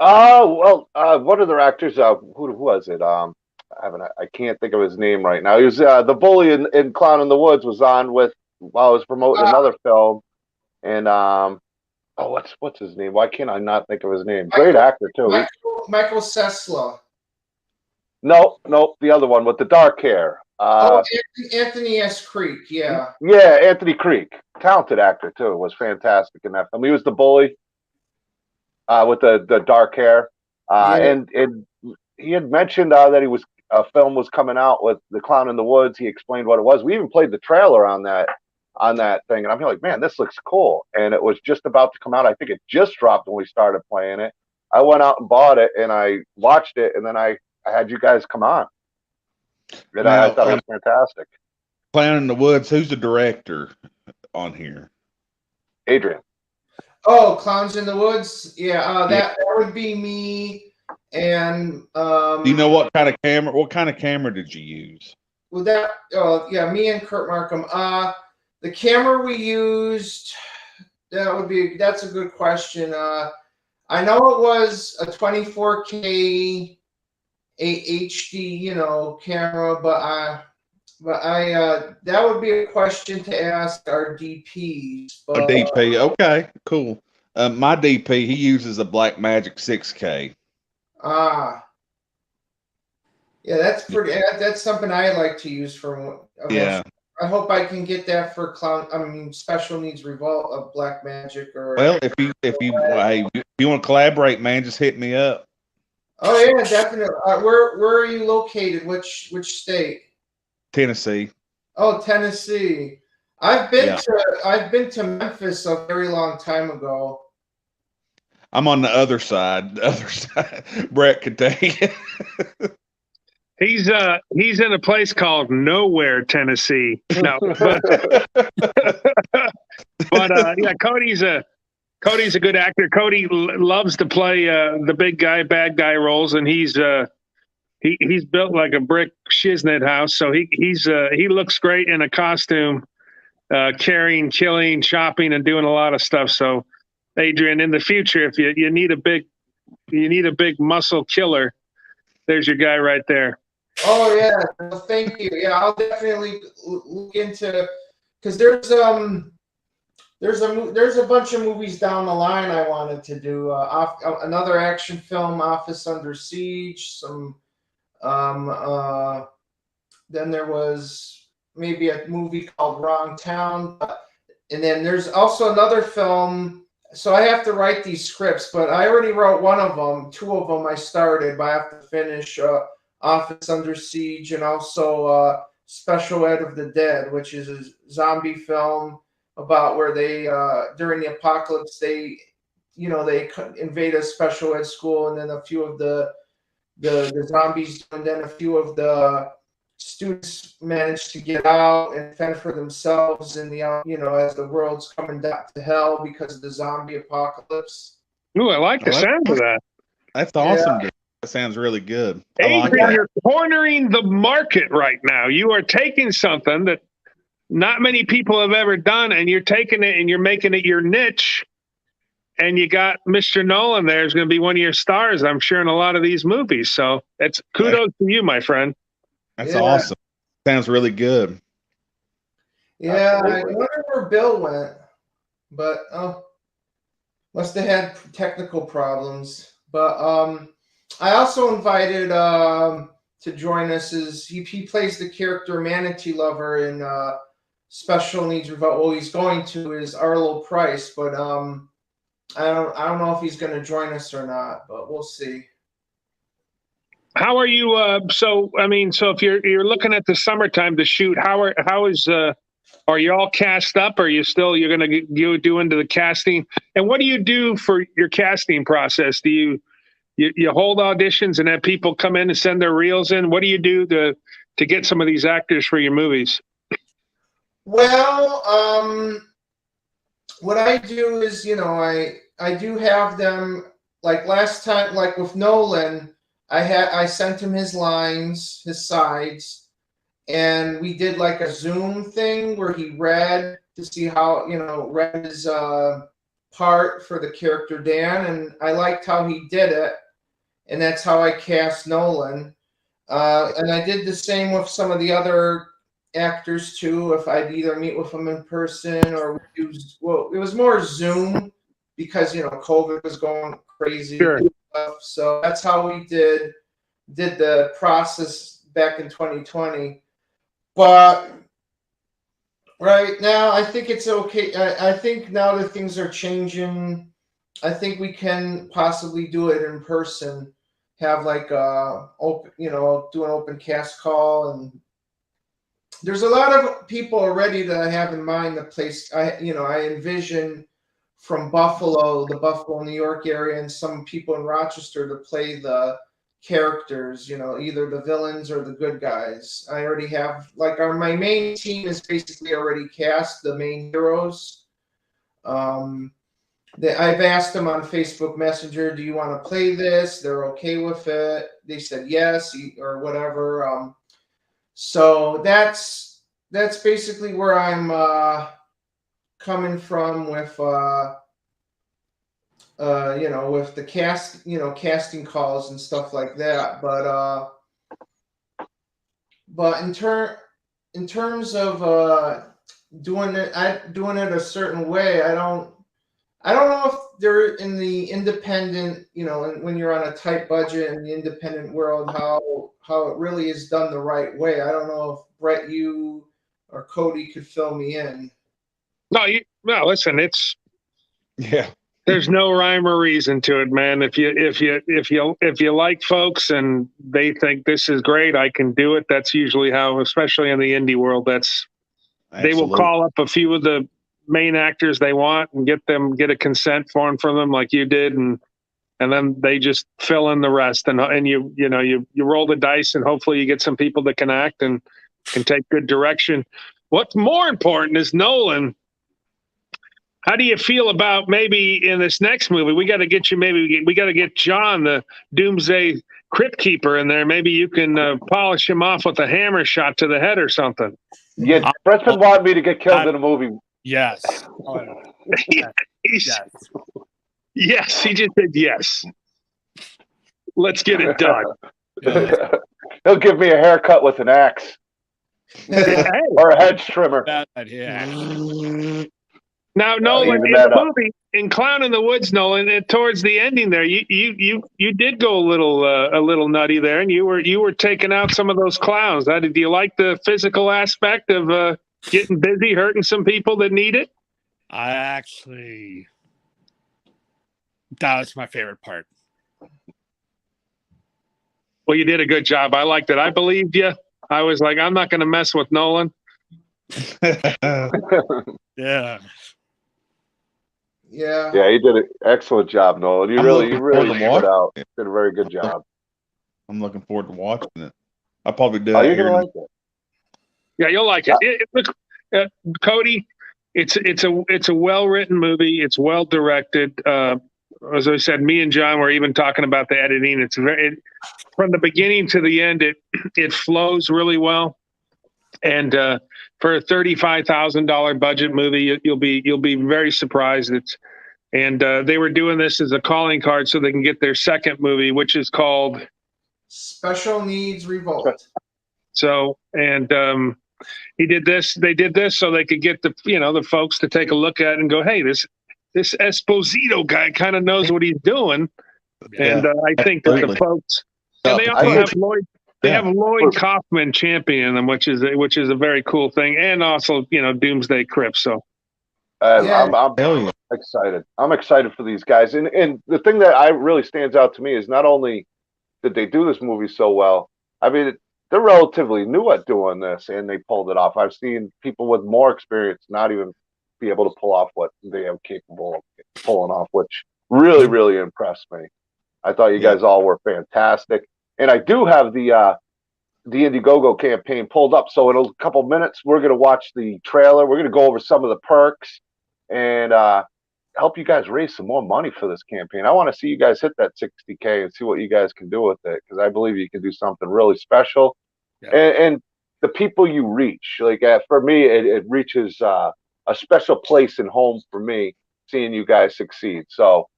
Well, one of their actors, who was it? I can't think of his name right now. He was the bully in Clown in the Woods was on with while I was promoting another film, and what's his name? Why can't I not think of his name? Great actor too. Michael Sesla. No, the other one with the dark hair. Anthony S. Creek, yeah. Yeah, Anthony Creek. Talented actor, too. Was fantastic in that film. He was the bully with the dark hair. And he had mentioned that a film was coming out with The Clown in the Woods. He explained what it was. We even played the trailer on that thing. And I'm like, man, this looks cool. And it was just about to come out. I think it just dropped when we started playing it. I went out and bought it, and I watched it, and then I had you guys come on. And I thought it was fantastic. Clown in the Woods, who's the director on here? Adrian. Oh, Clowns in the Woods? Yeah, that would be me. And do you know what kind of camera did you use? Well, me and Kurt Markham. The camera we used, that's a good question. I know it was a 24K HD, camera, but that would be a question to ask our DPs. But, DP, okay, cool. My DP, he uses a Blackmagic 6K. Yeah, that's pretty. That's something I like to use for. Yeah. I hope I can get that for Special Needs Revolt of Blackmagic or. Well, if you want to collaborate, man, just hit me up. Oh yeah, definitely. Where are you located? Which state? Tennessee. Oh, Tennessee. I've been to Memphis a very long time ago. I'm on the other side. Brett could take it. He's in a place called Nowhere, Tennessee. No, but yeah, Cody's a good actor. Cody loves to play the big guy, bad guy roles, and he's built like a brick shiznit house. So he looks great in a costume, carrying, killing, chopping, and doing a lot of stuff. So, Adrian, in the future, if you need a big muscle killer, there's your guy right there. Oh yeah, well, thank you. Yeah, I'll definitely look into because there's a bunch of movies down the line I wanted to do. Another action film, Office Under Siege. Some then there was maybe a movie called Wrong Town, and then there's also another film. So I have to write these scripts, but I already wrote one of them. Two of them I started, but I have to finish. Office Under Siege, and also Special Ed of the Dead, which is a zombie film about where they during the apocalypse they invade a special ed school, and then a few of the zombies, and then a few of the students manage to get out and fend for themselves in the as the world's coming down to hell because of the zombie apocalypse. Ooh, I like the sound of that. That's awesome. Yeah. That sounds really good. Adrian, you're cornering the market right now. You are taking something that not many people have ever done, and you're taking it and you're making it your niche. And you got Mr. Nolan there is going to be one of your stars, I'm sure, in a lot of these movies. So it's kudos to you, my friend. That's awesome. Sounds really good. Yeah, absolutely. I wonder where Bill went, but must have had technical problems. But I also invited to join us he plays the character Manatee Lover in Special Needs Revolt. Well, he's going to is Arlo Price, but I don't know if he's going to join us or not, but we'll see. How are you? So if you're looking at the summertime to shoot, are you all cast up? Or you're going to do into the casting? And what do you do for your casting process? Do you hold auditions and have people come in and send their reels in? What do you do to get some of these actors for your movies? Well, what I do is, I do have them, like last time, like with Nolan, I sent him his lines, his sides, and we did like a Zoom thing where he read to see how, read his part for the character Dan, and I liked how he did it, and that's how I cast Nolan. And I did the same with some of the other actors too. If I'd either meet with them in person or use, well, it was more Zoom because COVID was going crazy. Sure. And stuff. So that's how we did the process back in 2020. But right now, I think it's okay. I think now that things are changing, I think we can possibly do it in person. Have like open, do an open cast call, and there's a lot of people already that I have in mind. The place I envision from Buffalo, the Buffalo, New York area, and some people in Rochester to play the characters, either the villains or the good guys. I already have my main team is basically already cast, the main heroes. I've asked them on Facebook Messenger, do you want to play this? They're okay with it. They said yes or whatever. So that's basically where I'm coming from with with the casting calls and stuff like that. But in terms of doing it a certain way, I don't know if they're in the independent, when you're on a tight budget in the independent world, how it really is done the right way. I don't know if Brett, you or Cody could fill me in. No, listen, there's no rhyme or reason to it, man. If you like folks and they think this is great, I can do it. That's usually how, especially in the indie world, they will call up a few of the main actors they want and get a consent form from them like you did, and then they just fill in the rest, and you roll the dice, and hopefully you get some people that can act and can take good direction. What's more important is Nolan. How do you feel about maybe in this next movie? We got to get John, the Doomsday Krypt keeper, in there. Maybe you can polish him off with a hammer shot to the head or something. Yeah, Brett's been wanting me to get killed in a movie. Yes. Yes. Yes, he just said yes. Let's get it done. He'll give me a haircut with an axe or a hedge trimmer. Now, Nolan, in the movie, in Clown in the Woods, Nolan, towards the ending there, you did go a little nutty there, and you were taking out some of those clowns. Do you like the physical aspect of getting busy, hurting some people that need it? That was my favorite part. Well, you did a good job. I liked it. I believed you. I was like, I'm not going to mess with Nolan. Yeah. Yeah. Yeah, he did an excellent job, Nolan. You really stood out. Did a very good job. I'm looking forward to watching it. I'll probably do Oh, it. you're gonna like it. Yeah, you'll like it. Cody, it's a well written movie. It's well directed. As I said, me and John were even talking about the editing. It's from the beginning to the end. It flows really well, and for a $35,000 budget movie, you'll be very surprised. They were doing this as a calling card so they can get their second movie, which is called Special Needs Revolt. So, they did this so they could get the folks to take a look at it and go, hey, this Esposito guy kind of knows what he's doing. Yeah, and I think that the folks, and they also have Lloyd. They have Lloyd Kaufman championing them, which is a very cool thing, and also Doomsday Krypt. So I'm excited. I'm excited for these guys, and the thing that really stands out to me is not only did they do this movie so well. I mean, they're relatively new at doing this, and they pulled it off. I've seen people with more experience not even be able to pull off what they are capable of pulling off, which really, really impressed me. I thought you guys all were fantastic. And I do have the Indiegogo campaign pulled up. So in a couple minutes, we're going to watch the trailer. We're going to go over some of the perks and help you guys raise some more money for this campaign. I want to see you guys hit that 60K and see what you guys can do with it, because I believe you can do something really special. Yeah. And the people you reach, like for me, it reaches a special place and home for me seeing you guys succeed. So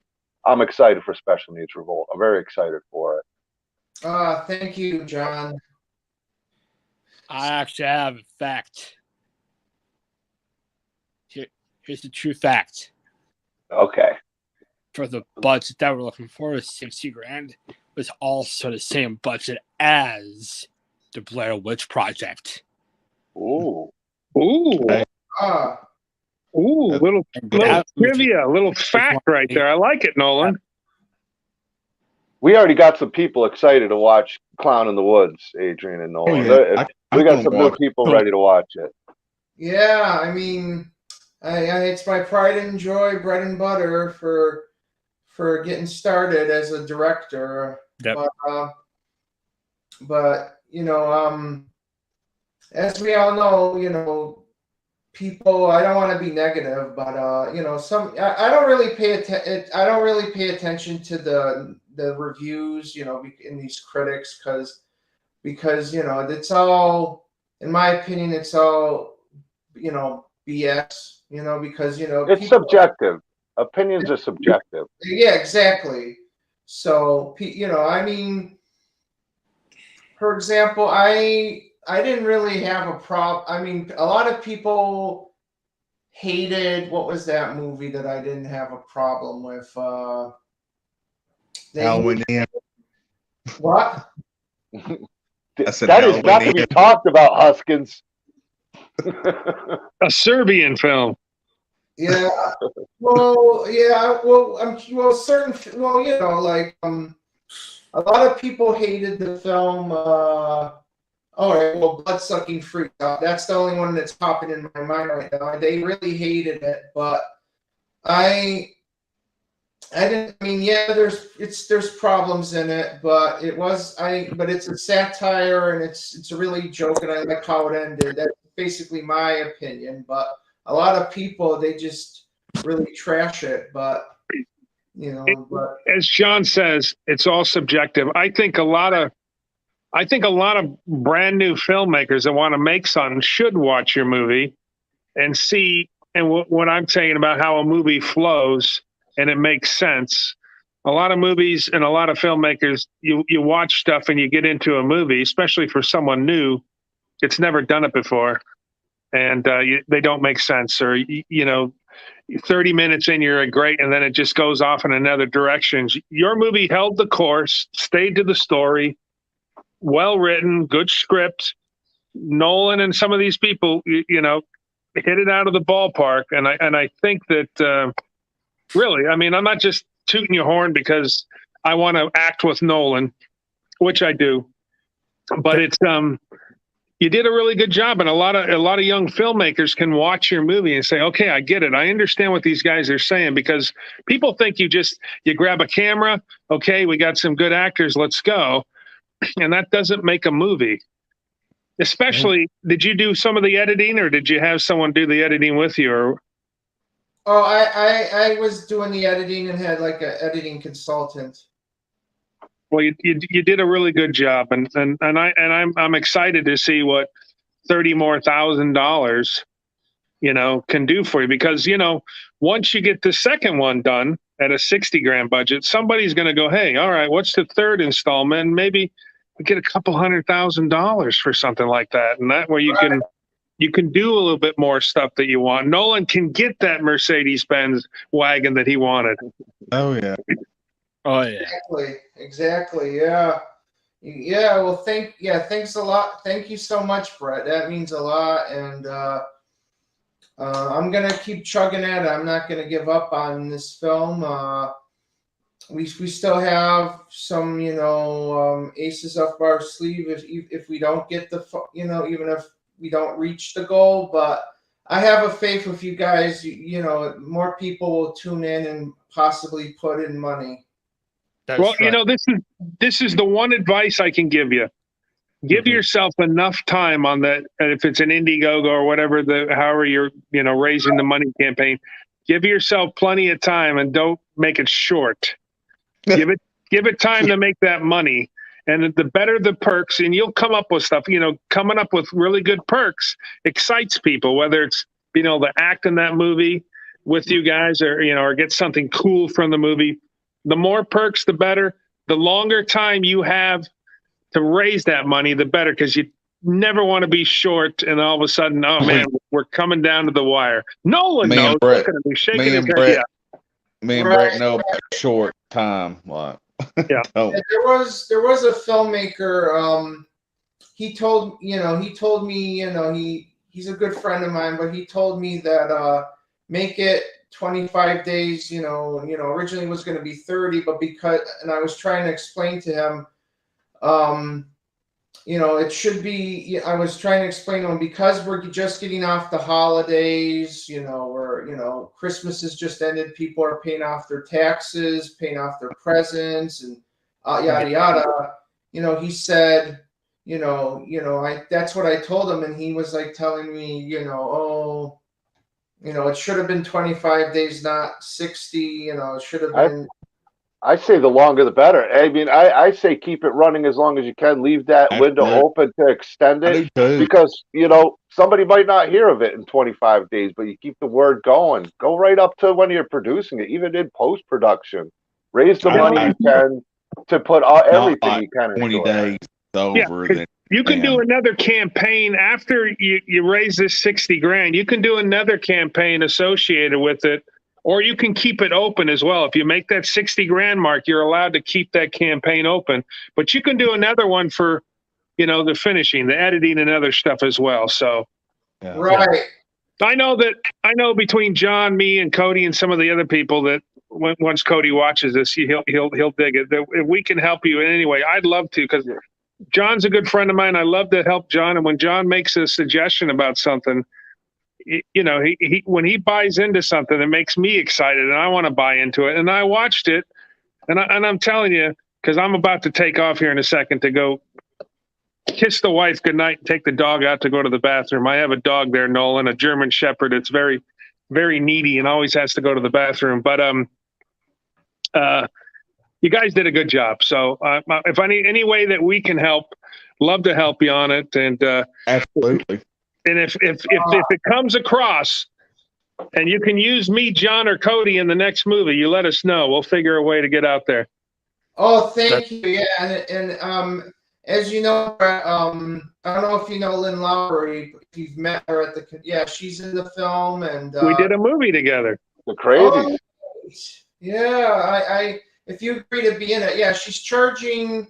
I'm excited for Special Needs Revolt. I'm very excited for it. Thank you, John. I actually have a fact. Here's the true fact. Okay. For the budget that we're looking for is 60 grand, was also the same budget as the Blair Witch Project. Ooh. Ooh. Okay. Ooh, little trivia, little fact right there. I like it, Nolan. We already got some people excited to watch Clown in the Woods, Adrian and Nolan. yeah. We got some new people ready to watch it. Yeah, I mean, it's my pride and joy, bread and butter for getting started as a director. Yep. But you know, as we all know, you know, people. I don't want to be negative, but you know, I don't really pay attention to the reviews, you know, in these critics, because you know, it's all, in my opinion, it's all, you know, BS. You know, because you know, it's subjective. Opinions are subjective. Yeah, exactly. So you know, I mean, for example, I didn't really have a problem. I mean, a lot of people hated, what was that movie that I didn't have a problem with? Halloween Inn. What? I said That is not to be talked about, Huskins. A Serbian film. Yeah. Well, yeah. Well, you know, like a lot of people hated the film. All right, well, Blood-Sucking Freak. That's the only one that's popping in my mind right now. They really hated it, but I didn't. I mean, yeah, there's problems in it, but but it's a satire and it's a really joke, and I like how it ended. That's basically my opinion. But a lot of people, they just really trash it. But you know, as John says, it's all subjective. I think a lot of brand new filmmakers that want to make something should watch your movie and see, and what I'm saying about how a movie flows and it makes sense. A lot of movies and a lot of filmmakers, you watch stuff and you get into a movie, especially for someone new, it's never done it before, and they don't make sense, or you know, 30 minutes in you're great, and then it just goes off in another direction. Your movie held the course, stayed to the story. Well written, good script. Nolan and some of these people, you know, hit it out of the ballpark, and I think that really, I mean, I'm not just tooting your horn because I want to act with Nolan, which I do, but it's you did a really good job, and a lot of young filmmakers can watch your movie and say, okay, I get it, I understand what these guys are saying, because people think you grab a camera, okay, we got some good actors, let's go. And that doesn't make a movie. Especially, did you do some of the editing, or did you have someone do the editing with you? Or I was doing the editing and had like an editing consultant. Well, you did a really good job, and I'm excited to see what $30,000 you know can do for you, because you know, once you get the second one done at a 60 grand budget, somebody's going to go, hey, all right, what's the third installment? Maybe we get a couple $100,000 for something like that, and that way you can do a little bit more stuff that you want. Nolan can get that Mercedes-Benz wagon that he wanted. Oh yeah. Oh yeah. Exactly. Yeah. Well, thanks a lot. Thank you so much, Brett. That means a lot, and I'm gonna keep chugging at it. I'm not gonna give up on this film. We still have some, you know, aces up our sleeve if we don't get you know, even if we don't reach the goal. But I have a faith with you guys. You know, more people will tune in and possibly put in money. That's Well, right. you know, this is the one advice I can give you. Give yourself enough time on that. If it's an Indiegogo or whatever, however you're, you know, raising the money campaign, give yourself plenty of time and don't make it short. Give it time to make that money. And the better the perks, and you'll come up with stuff, coming up with really good perks excites people, whether it's, the act in that movie with you guys or get something cool from the movie. The more perks, the better. The longer time you have to raise that money, the better, because you never want to be short and all of a sudden, oh man, we're coming down to the wire. Nolan knows. Look at him. He's shaking his head. Yeah. Me and Brett know about short time. Like, yeah. There was a filmmaker. He told me, he's a good friend of mine, but he told me that make it 25 days. Originally it was going to be 30, but and I was trying to explain to him, it should be. I was trying to explain to him, because we're just getting off the holidays. Christmas has just ended. People are paying off their taxes, paying off their presents, and yada yada. He said, that's what I told him, and he was like telling me, it should have been 25 days, not 60. It should have been. I say the longer the better. I mean, I say keep it running as long as you can. Leave that window open to extend it, because somebody might not hear of it in 25 days, but you keep the word going. Go right up to when you're producing it, even in post production. Raise the money you can to put everything you can. 20 days over. Yeah, you can do another campaign after you raise this 60 grand. You can do another campaign associated with it. Or you can keep it open as well. If you make that 60 grand mark, you're allowed to keep that campaign open. But you can do another one for, the finishing, the editing, and other stuff as well. So, right. Yeah. I know between John, me, and Cody, and some of the other people that once Cody watches this, he'll dig it. If we can help you in any way, I'd love to, because John's a good friend of mine. I love to help John, and when John makes a suggestion about something, he when he buys into something, it makes me excited, and I want to buy into it. And I watched it, and I'm telling you, because I'm about to take off here in a second to go kiss the wife goodnight and take the dog out to go to the bathroom. I have a dog there, Nolan, a German Shepherd. It's very, very needy and always has to go to the bathroom. But you guys did a good job. So if any way that we can help, love to help you on it. And absolutely. And if it comes across and you can use me, John, or Cody in the next movie, you let us know. We'll figure a way to get out there. Oh, thank you. Yeah, and as you know, I don't know if you know Lynn Lowry. If you've met her at she's in the film, and we did a movie together. The Crazy. I if you agree to be in it, she's charging.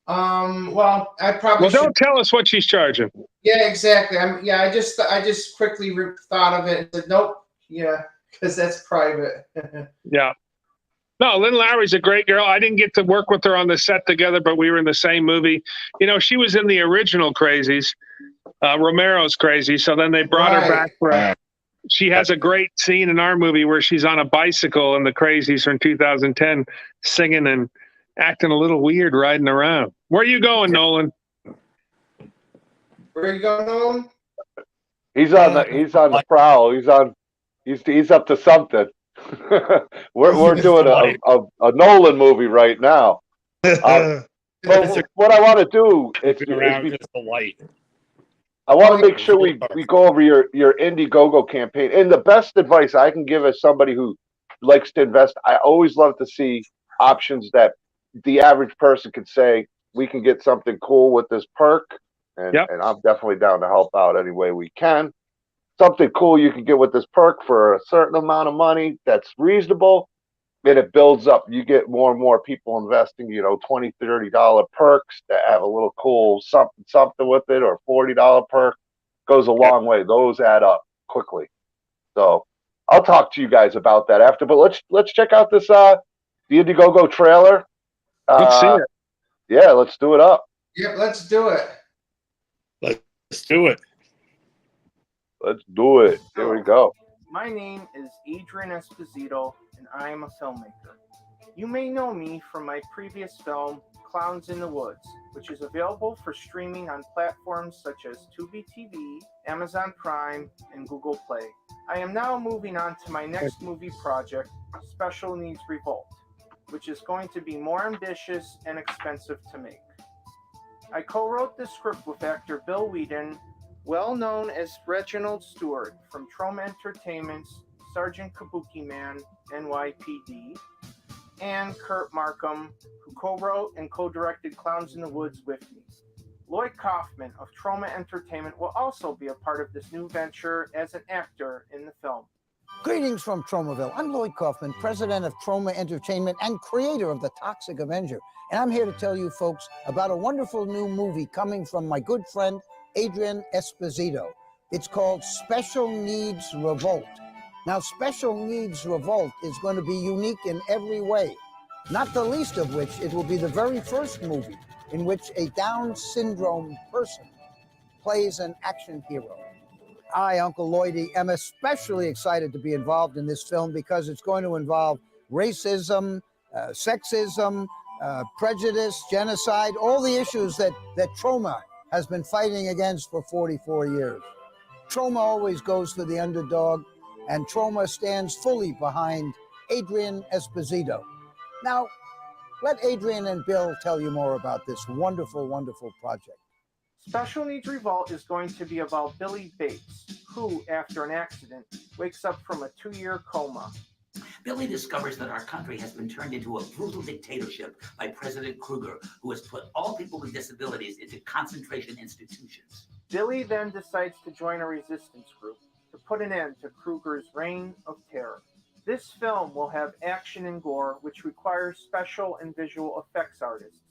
Well, I probably. Well, don't tell us what she's charging. Yeah, exactly. I just quickly thought of it and said, nope. Yeah, because that's private. Yeah. No, Lynn Lowry's a great girl. I didn't get to work with her on the set together, but we were in the same movie. She was in the original Crazies, Romero's Crazy. So then they brought her back for. She has a great scene in our movie where she's on a bicycle in the Crazies from 2010, singing and acting a little weird riding around. Where are you going, Nolan? Where are you going, Nolan? He's on the prowl. He's up to something. we're doing a Nolan movie right now. But what I want to do is the light. I want to make sure we go over your Indiegogo campaign. And the best advice I can give as somebody who likes to invest, I always love to see options that the average person could say, we can get something cool with this perk. And I'm definitely down to help out any way we can. Something cool you can get with this perk for a certain amount of money that's reasonable, and it builds up. You get more and more people investing, $20, $30 perks that have a little cool something with it, or $40 perk goes a long way. Those add up quickly. So I'll talk to you guys about that after. But let's check out this the Indiegogo trailer. Let's see it. Yeah, let's do it up. Yep, let's do it. Let's do it. Let's do it. Here we go. My name is Adrian Esposito, and I am a filmmaker. You may know me from my previous film, Clowns in the Woods, which is available for streaming on platforms such as Tubi TV, Amazon Prime, and Google Play. I am now moving on to my next movie project, Special Needs Revolt, which is going to be more ambitious and expensive to make. I co-wrote this script with actor Bill Whedon, well known as Reginald Stewart from Troma Entertainment's Sergeant Kabuki Man, NYPD, and Kurt Markham, who co-wrote and co-directed Clowns in the Woods with me. Lloyd Kaufman of Troma Entertainment will also be a part of this new venture as an actor in the film. Greetings from Tromaville. I'm Lloyd Kaufman, president of Troma Entertainment and creator of The Toxic Avenger. And I'm here to tell you folks about a wonderful new movie coming from my good friend, Adrian Esposito. It's called Special Needs Revolt. Now, Special Needs Revolt is going to be unique in every way, not the least of which it will be the very first movie in which a Down syndrome person plays an action hero. I, Uncle Lloydie, am especially excited to be involved in this film because it's going to involve racism, sexism, prejudice, genocide, all the issues that Troma has been fighting against for 44 years. Troma always goes for the underdog, and Troma stands fully behind Adrian Esposito. Now, let Adrian and Bill tell you more about this wonderful, wonderful project. Special Needs Revolt is going to be about Billy Bates, who, after an accident, wakes up from a 2-year coma. Billy discovers that our country has been turned into a brutal dictatorship by President Kruger, who has put all people with disabilities into concentration institutions. Billy then decides to join a resistance group to put an end to Kruger's reign of terror. This film will have action and gore, which requires special and visual effects artists,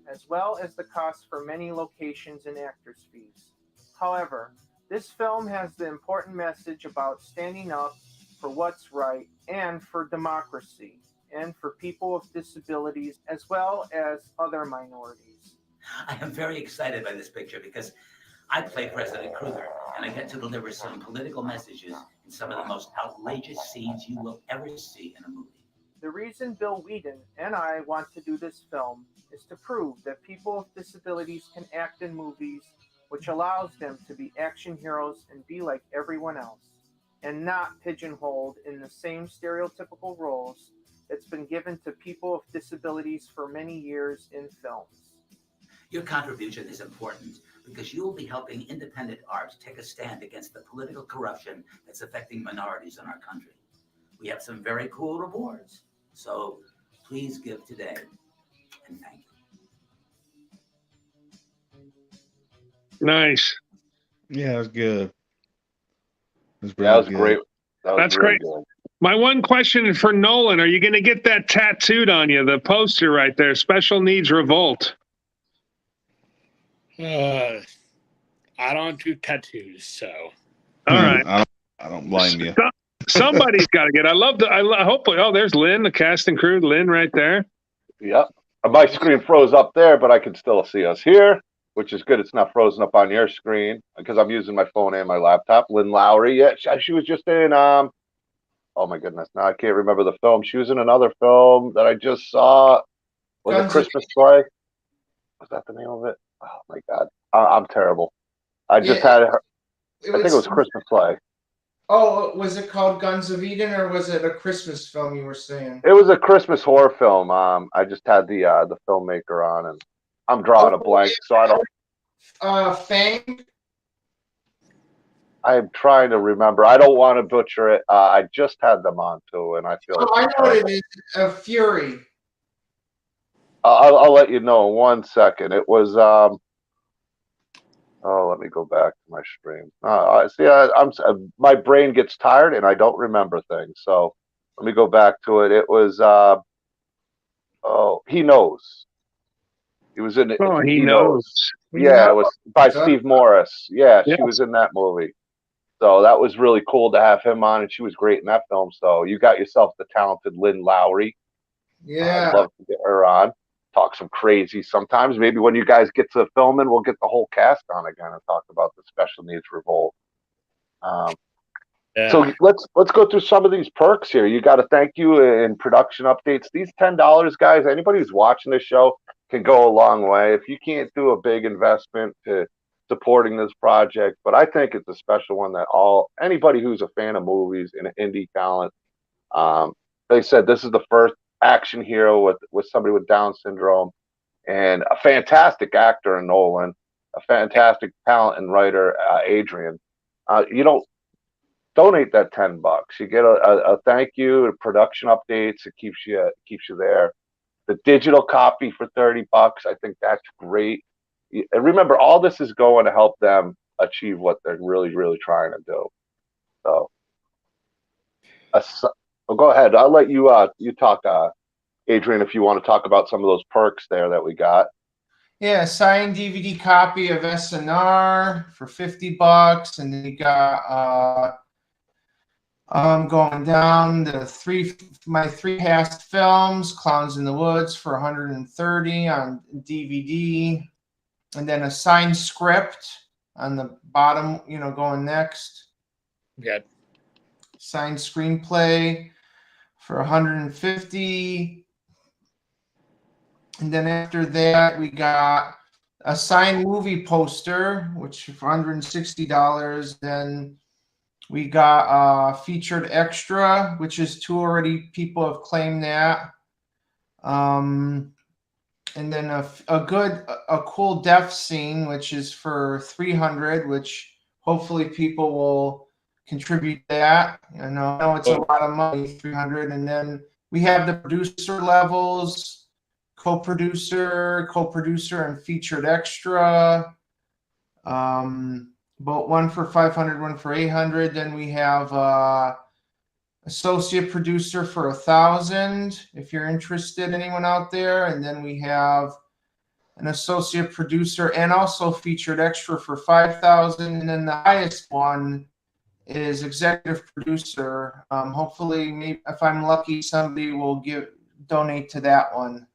as well as the cost for many locations and actors' fees. However, this film has the important message about standing up for what's right and for democracy and for people with disabilities as well as other minorities. I am very excited by this picture because I play President Kruger, and I get to deliver some political messages in some of the most outrageous scenes you will ever see in a movie. The reason Bill Whedon and I want to do this film is to prove that people with disabilities can act in movies, which allows them to be action heroes and be like everyone else, and not pigeonholed in the same stereotypical roles that's been given to people with disabilities for many years in films. Your contribution is important because you will be helping independent art take a stand against the political corruption that's affecting minorities in our country. We have some very cool rewards, so please give today, and thank you. Nice. Yeah, it was good. It was That was good. great. That's really great. good. My one question for Nolan, are you going to get that tattooed on you, the poster right there, Special Needs Revolt? I don't do tattoos, so. All right. I don't blame you. Somebody's got to get. I hope. Oh, there's Lynn, the cast and crew. Lynn, right there. Yep. My screen froze up there, but I can still see us here, which is good. It's not frozen up on your screen because I'm using my phone and my laptop. Lynn Lowry, yeah, she was just in. Oh my goodness, now I can't remember the film. She was in another film that I just saw. Was it Christmas Play? Was that the name of it? Oh my God, I'm terrible. I just had her. I think it was Christmas Play. Oh, was it called Guns of Eden, or was it a Christmas film you were saying? It was a Christmas horror film. I just had the filmmaker on, and I'm drawing a blank, so I don't. Fang? I'm trying to remember. I don't want to butcher it. I just had them on too, and I feel. Oh, I know what it is. Fury. I'll let you know in 1 second. It was. Oh, let me go back to my stream. My brain gets tired and I don't remember things. So let me go back to it. It was. He Knows. He was in it. Oh, He Knows. Yeah, it was by Steve Morris. Yeah, she was in that movie. So that was really cool to have him on, and she was great in that film. So you got yourself the talented Lynn Lowry. Yeah. I'd love to get her on. Talk some crazy sometimes. Maybe when you guys get to filming, we'll get the whole cast on again and talk about the Special Needs Revolt. So let's go through some of these perks here. You got a thank you and production updates. These $10, guys, anybody who's watching this show can go a long way. If you can't do a big investment to supporting this project. But I think it's a special one that anybody who's a fan of movies and an indie talent, they said this is the first action hero with somebody with Down syndrome, and a fantastic actor in Nolan, a fantastic talent and writer, Adrian. Donate that $10. You get a thank you, a production updates. It keeps you there. The digital copy for $30. I think that's great. And remember, all this is going to help them achieve what they're really, really trying to do. So, go ahead. I'll let you talk, Adrian, if you want to talk about some of those perks there that we got. Yeah, signed DVD copy of SNR for $50, and then you got going down my three past films, Clowns in the Woods for $130 on DVD, and then a signed script on the bottom, going next. Good. Signed screenplay for $150. And then after that, we got a signed movie poster, which for $160. Then we got featured extra, which is two people have claimed that. And then a cool death scene, which is for $300, which hopefully people will contribute that. I know it's a lot of money, $300. And then we have the producer levels, co-producer, and featured extra. But one for $500, one for $800. Then we have associate producer for $1,000, if you're interested, anyone out there. And then we have an associate producer and also featured extra for $5,000. And then the highest one is executive producer. Hopefully, maybe if I'm lucky, somebody will donate to that one.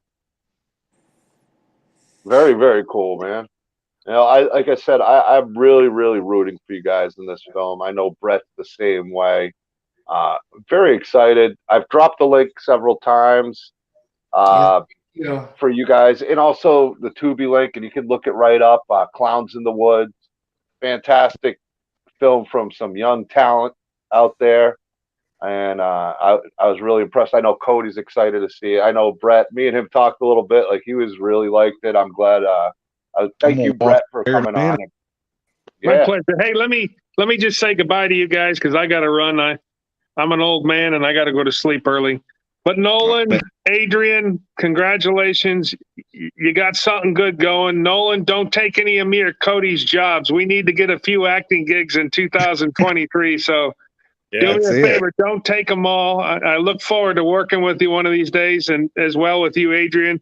Very, very cool, man. Like I said, I'm really, really rooting for you guys in this film. I know Brett's the same way. Very excited. I've dropped the link several times for you guys, and also the Tubi link, and you can look it right up. Clowns in the Woods, fantastic film from some young talent out there, and I was really impressed. I know Cody's excited to see it. I know Brett. Me and him talked a little bit. Like, he was really liked it. I'm glad. Thank you, Brett, for coming on. My pleasure. Hey, let me just say goodbye to you guys because I got to run. I'm an old man and I got to go to sleep early. But Nolan, Adrian, congratulations. You got something good going. Nolan, don't take any of me or Cody's jobs. We need to get a few acting gigs in 2023. So do me a favor. Don't take them all. I look forward to working with you one of these days, and as well with you, Adrian.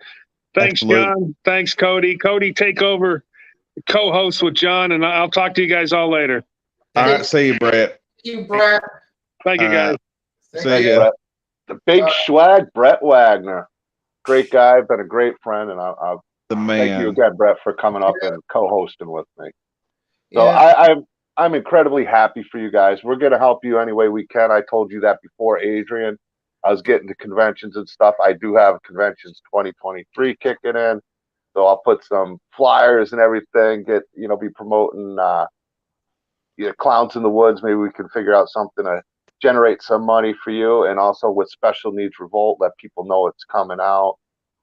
Thanks, John. Thanks, Cody. Cody, take over, co-host with John, and I'll talk to you guys all later. All right. See you, Brett. Thank you, Brett. Thank you, guys. See you. Brett. The big swag, Brett Wagner. Great guy. Been a great friend, and I'll thank you again, Brett, for coming up and co-hosting with me. So I'm incredibly happy for you guys. We're going to help you any way we can. I told you that before, Adrian. I was getting to conventions and stuff. I do have conventions 2023 kicking in, so I'll put some flyers and everything. Be promoting Clowns in the Woods. Maybe we can figure out something to generate some money for you, and also with Special Needs Revolt, let people know it's coming out.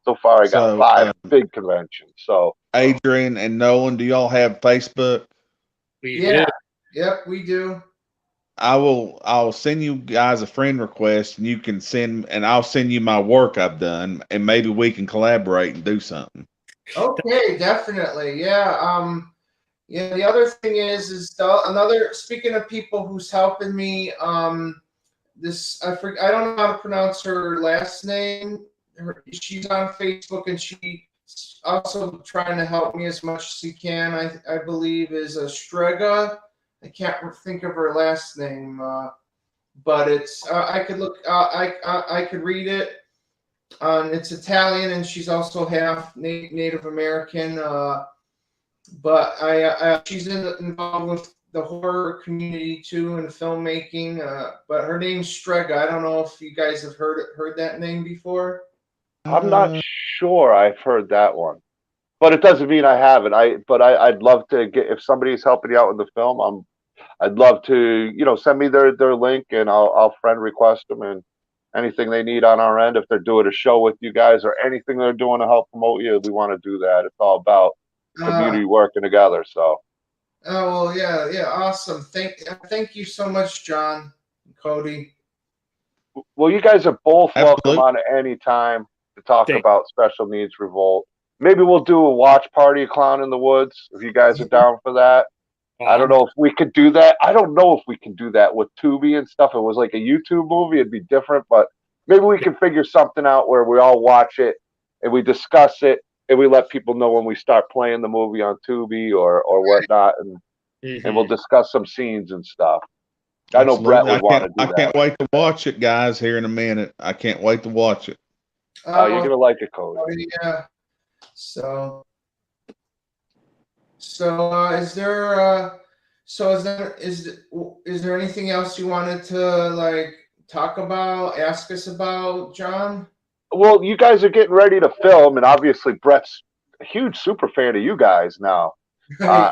So far, I got 5 big conventions. So Adrian and Nolan, do y'all have Facebook? Yeah. Yep, we do. I'll send you guys a friend request, and you can I'll send you my work I've done, and maybe we can collaborate and do something. Okay, definitely. Yeah. The other thing is speaking of people who's helping me, I don't know how to pronounce her last name. She's on Facebook, and she's also trying to help me as much as she can. I believe is a Strega. I can't think of her last name, but it's I could look. I could read it. It's Italian, and she's also half Native American. But she's involved with the horror community too, and filmmaking. But her name's Strega. I don't know if you guys have heard that name before. I'm not sure I've heard that one. but it doesn't mean I haven't. I'd love to get, if somebody's helping you out with the film, I'd love to, send me their link, and I'll friend request them, and anything they need on our end. If they're doing a show with you guys or anything they're doing to help promote you, we want to do that. It's all about community working together. So. Oh well, yeah, awesome. Thank you so much, John, and Cody. Well, you guys are both Absolutely. welcome on any time to talk about Special Needs Revolt. Maybe we'll do a watch party of Clown in the Woods if you guys are down for that. I don't know if we could do that. I don't know if we can do that with Tubi and stuff. If it was like a YouTube movie, it'd be different, but maybe we can figure something out where we all watch it and we discuss it and we let people know when we start playing the movie on Tubi or whatnot, and we'll discuss some scenes and stuff. I know Brett would want to do that. I can't wait to watch it, guys, here in a minute. I can't wait to watch it. Oh, you're going to like it, Cody. Yeah. So is there anything else you wanted to like talk about, ask us about, John? Well, you guys are getting ready to film, and obviously Brett's a huge super fan of you guys now,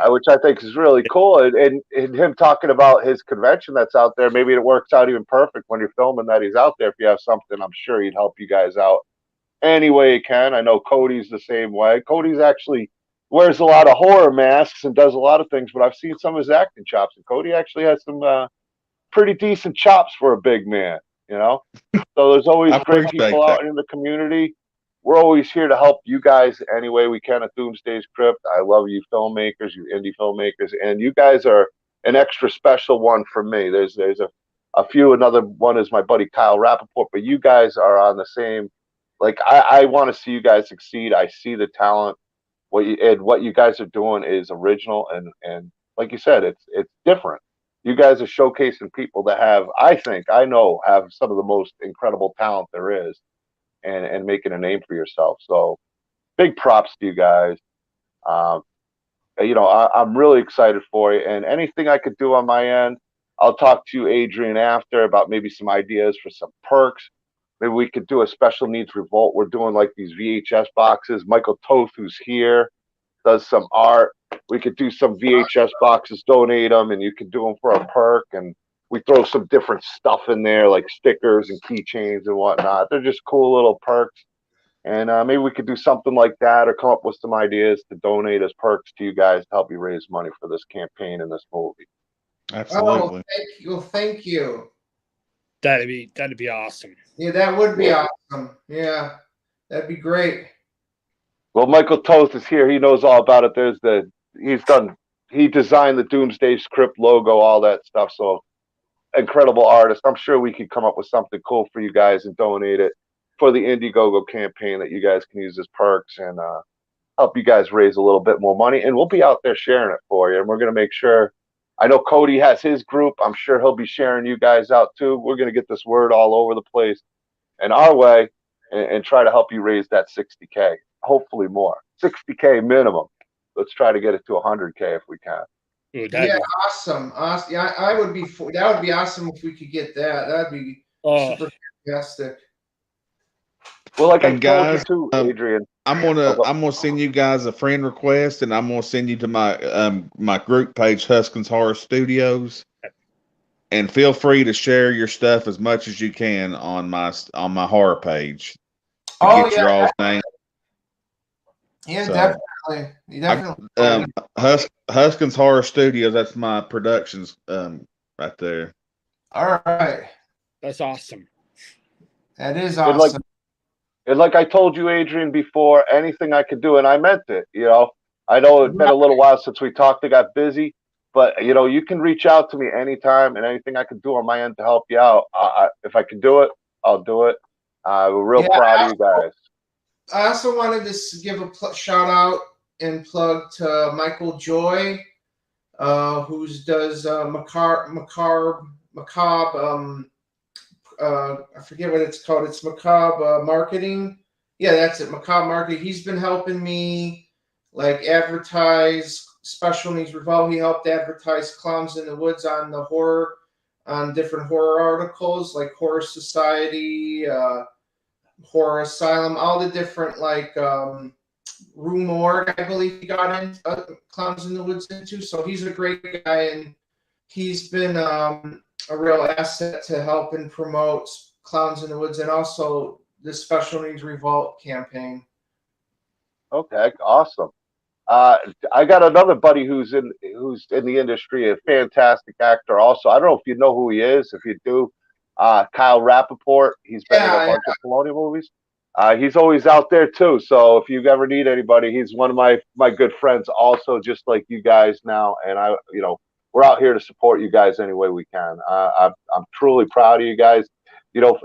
which I think is really cool. And him talking about his convention that's out there, maybe it works out even perfect when you're filming that he's out there. If you have something, I'm sure he'd help you guys out any way he can. I know Cody's the same way. Cody's actually wears a lot of horror masks and does a lot of things, but I've seen some of his acting chops, and Cody actually has some pretty decent chops for a big man, So there's always great people out in the community. We're always here to help you guys any way we can at Doomsday's Krypt. I love you filmmakers, you indie filmmakers, and you guys are an extra special one for me. There's a few. Another one is my buddy Kyle Rappaport, but you guys are on the same. Like I want to see you guys succeed. I see the talent. What you guys are doing is original, and like you said, it's different. You guys are showcasing people that have some of the most incredible talent there is, and making a name for yourself. So big props to you guys. I'm really excited for you, and anything I could do on my end, I'll talk to you, Adrian, after about maybe some ideas for some perks. Maybe we could do a Special Needs Revolt. We're doing like these VHS boxes. Michael Toth, who's here, does some art. We could do some VHS boxes, donate them, and you could do them for a perk. And we throw some different stuff in there, like stickers and keychains and whatnot. They're just cool little perks. And maybe we could do something like that, or come up with some ideas to donate as perks to you guys to help you raise money for this campaign and this movie. Absolutely. Oh, thank you. That'd be awesome. Yeah, that would be awesome. Yeah, that'd be great. Well, Michael Toth is here. He knows all about it. He designed the Doomsday Krypt logo, all that stuff. So incredible artist. I'm sure we could come up with something cool for you guys and donate it for the Indiegogo campaign that you guys can use as perks and help you guys raise a little bit more money. And we'll be out there sharing it for you. And we're going to make sure. I know Cody has his group. I'm sure he'll be sharing you guys out too. We're going to get this word all over the place and our way, and try to help you raise that 60K. Hopefully more. 60K minimum. Let's try to get it to 100K if we can. Yeah, awesome. Yeah, that would be awesome if we could get that. That'd be super fantastic. Well, like I told you too, Adrian. I'm gonna send you guys a friend request, and I'm gonna send you to my my group page, Huskins Horror Studios, and feel free to share your stuff as much as you can on my horror page. Get your all's name. Yeah, definitely. You definitely. Huskins Horror Studios. That's my productions right there. All right. That's awesome. That is awesome. And like I told you, Adrian, before, anything I could do, and I meant it, I know it's been a little while since we talked. I got busy, but, you can reach out to me anytime, and anything I can do on my end to help you out. If I can do it, I'll do it. We're real proud of you guys. I also wanted to give a shout out and plug to Michael Joy, who does macabre. I forget what it's called. It's Macabre Marketing. Yeah, that's it. Macabre Marketing. He's been helping me like advertise Special Needs Revolt. He helped advertise Clowns in the Woods on different horror articles like Horror Society, Horror Asylum, all the different Rue Morgue, I believe he got in Clowns in the Woods into. So he's a great guy, and he's been a real asset to help and promote Clowns in the Woods and also the Special Needs Revolt campaign. Okay, awesome. I got another buddy who's in the industry, a fantastic actor. Also, I don't know if you know who he is. If you do, Kyle Rappaport. He's been in a bunch of Colonial movies. He's always out there too. So if you ever need anybody, he's one of my good friends. Also, just like you guys now, and we're out here to support you guys any way we can. I'm truly proud of you guys.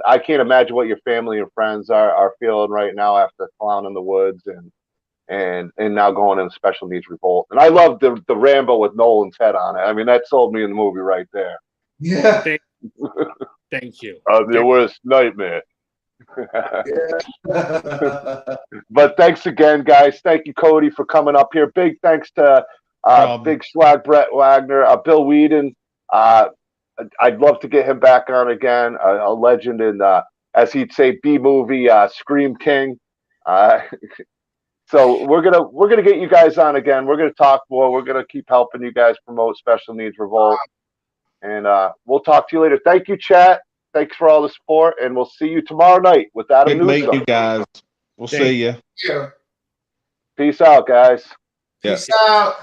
I can't imagine what your family and friends are feeling right now after Clown in the Woods and now going in Special Needs Revolt. And I love the Rambo with Nolan's head on it. I mean, that sold me in the movie right there. Yeah. Thank you. Your worst nightmare. But thanks again, guys. Thank you, Cody, for coming up here. Big thanks to Big Swag Brett Wagner, Bill Whedon. I'd love to get him back on again. A legend in, as he'd say, B-movie Scream King. So we're gonna get you guys on again. We're gonna talk more. We're gonna keep helping you guys promote Special Needs Revolt, and we'll talk to you later. Thank you, chat. Thanks for all the support, and we'll see you tomorrow night with Adam Newsom. Good to meet you guys. We'll see you. Yeah. Peace out, guys. Peace out.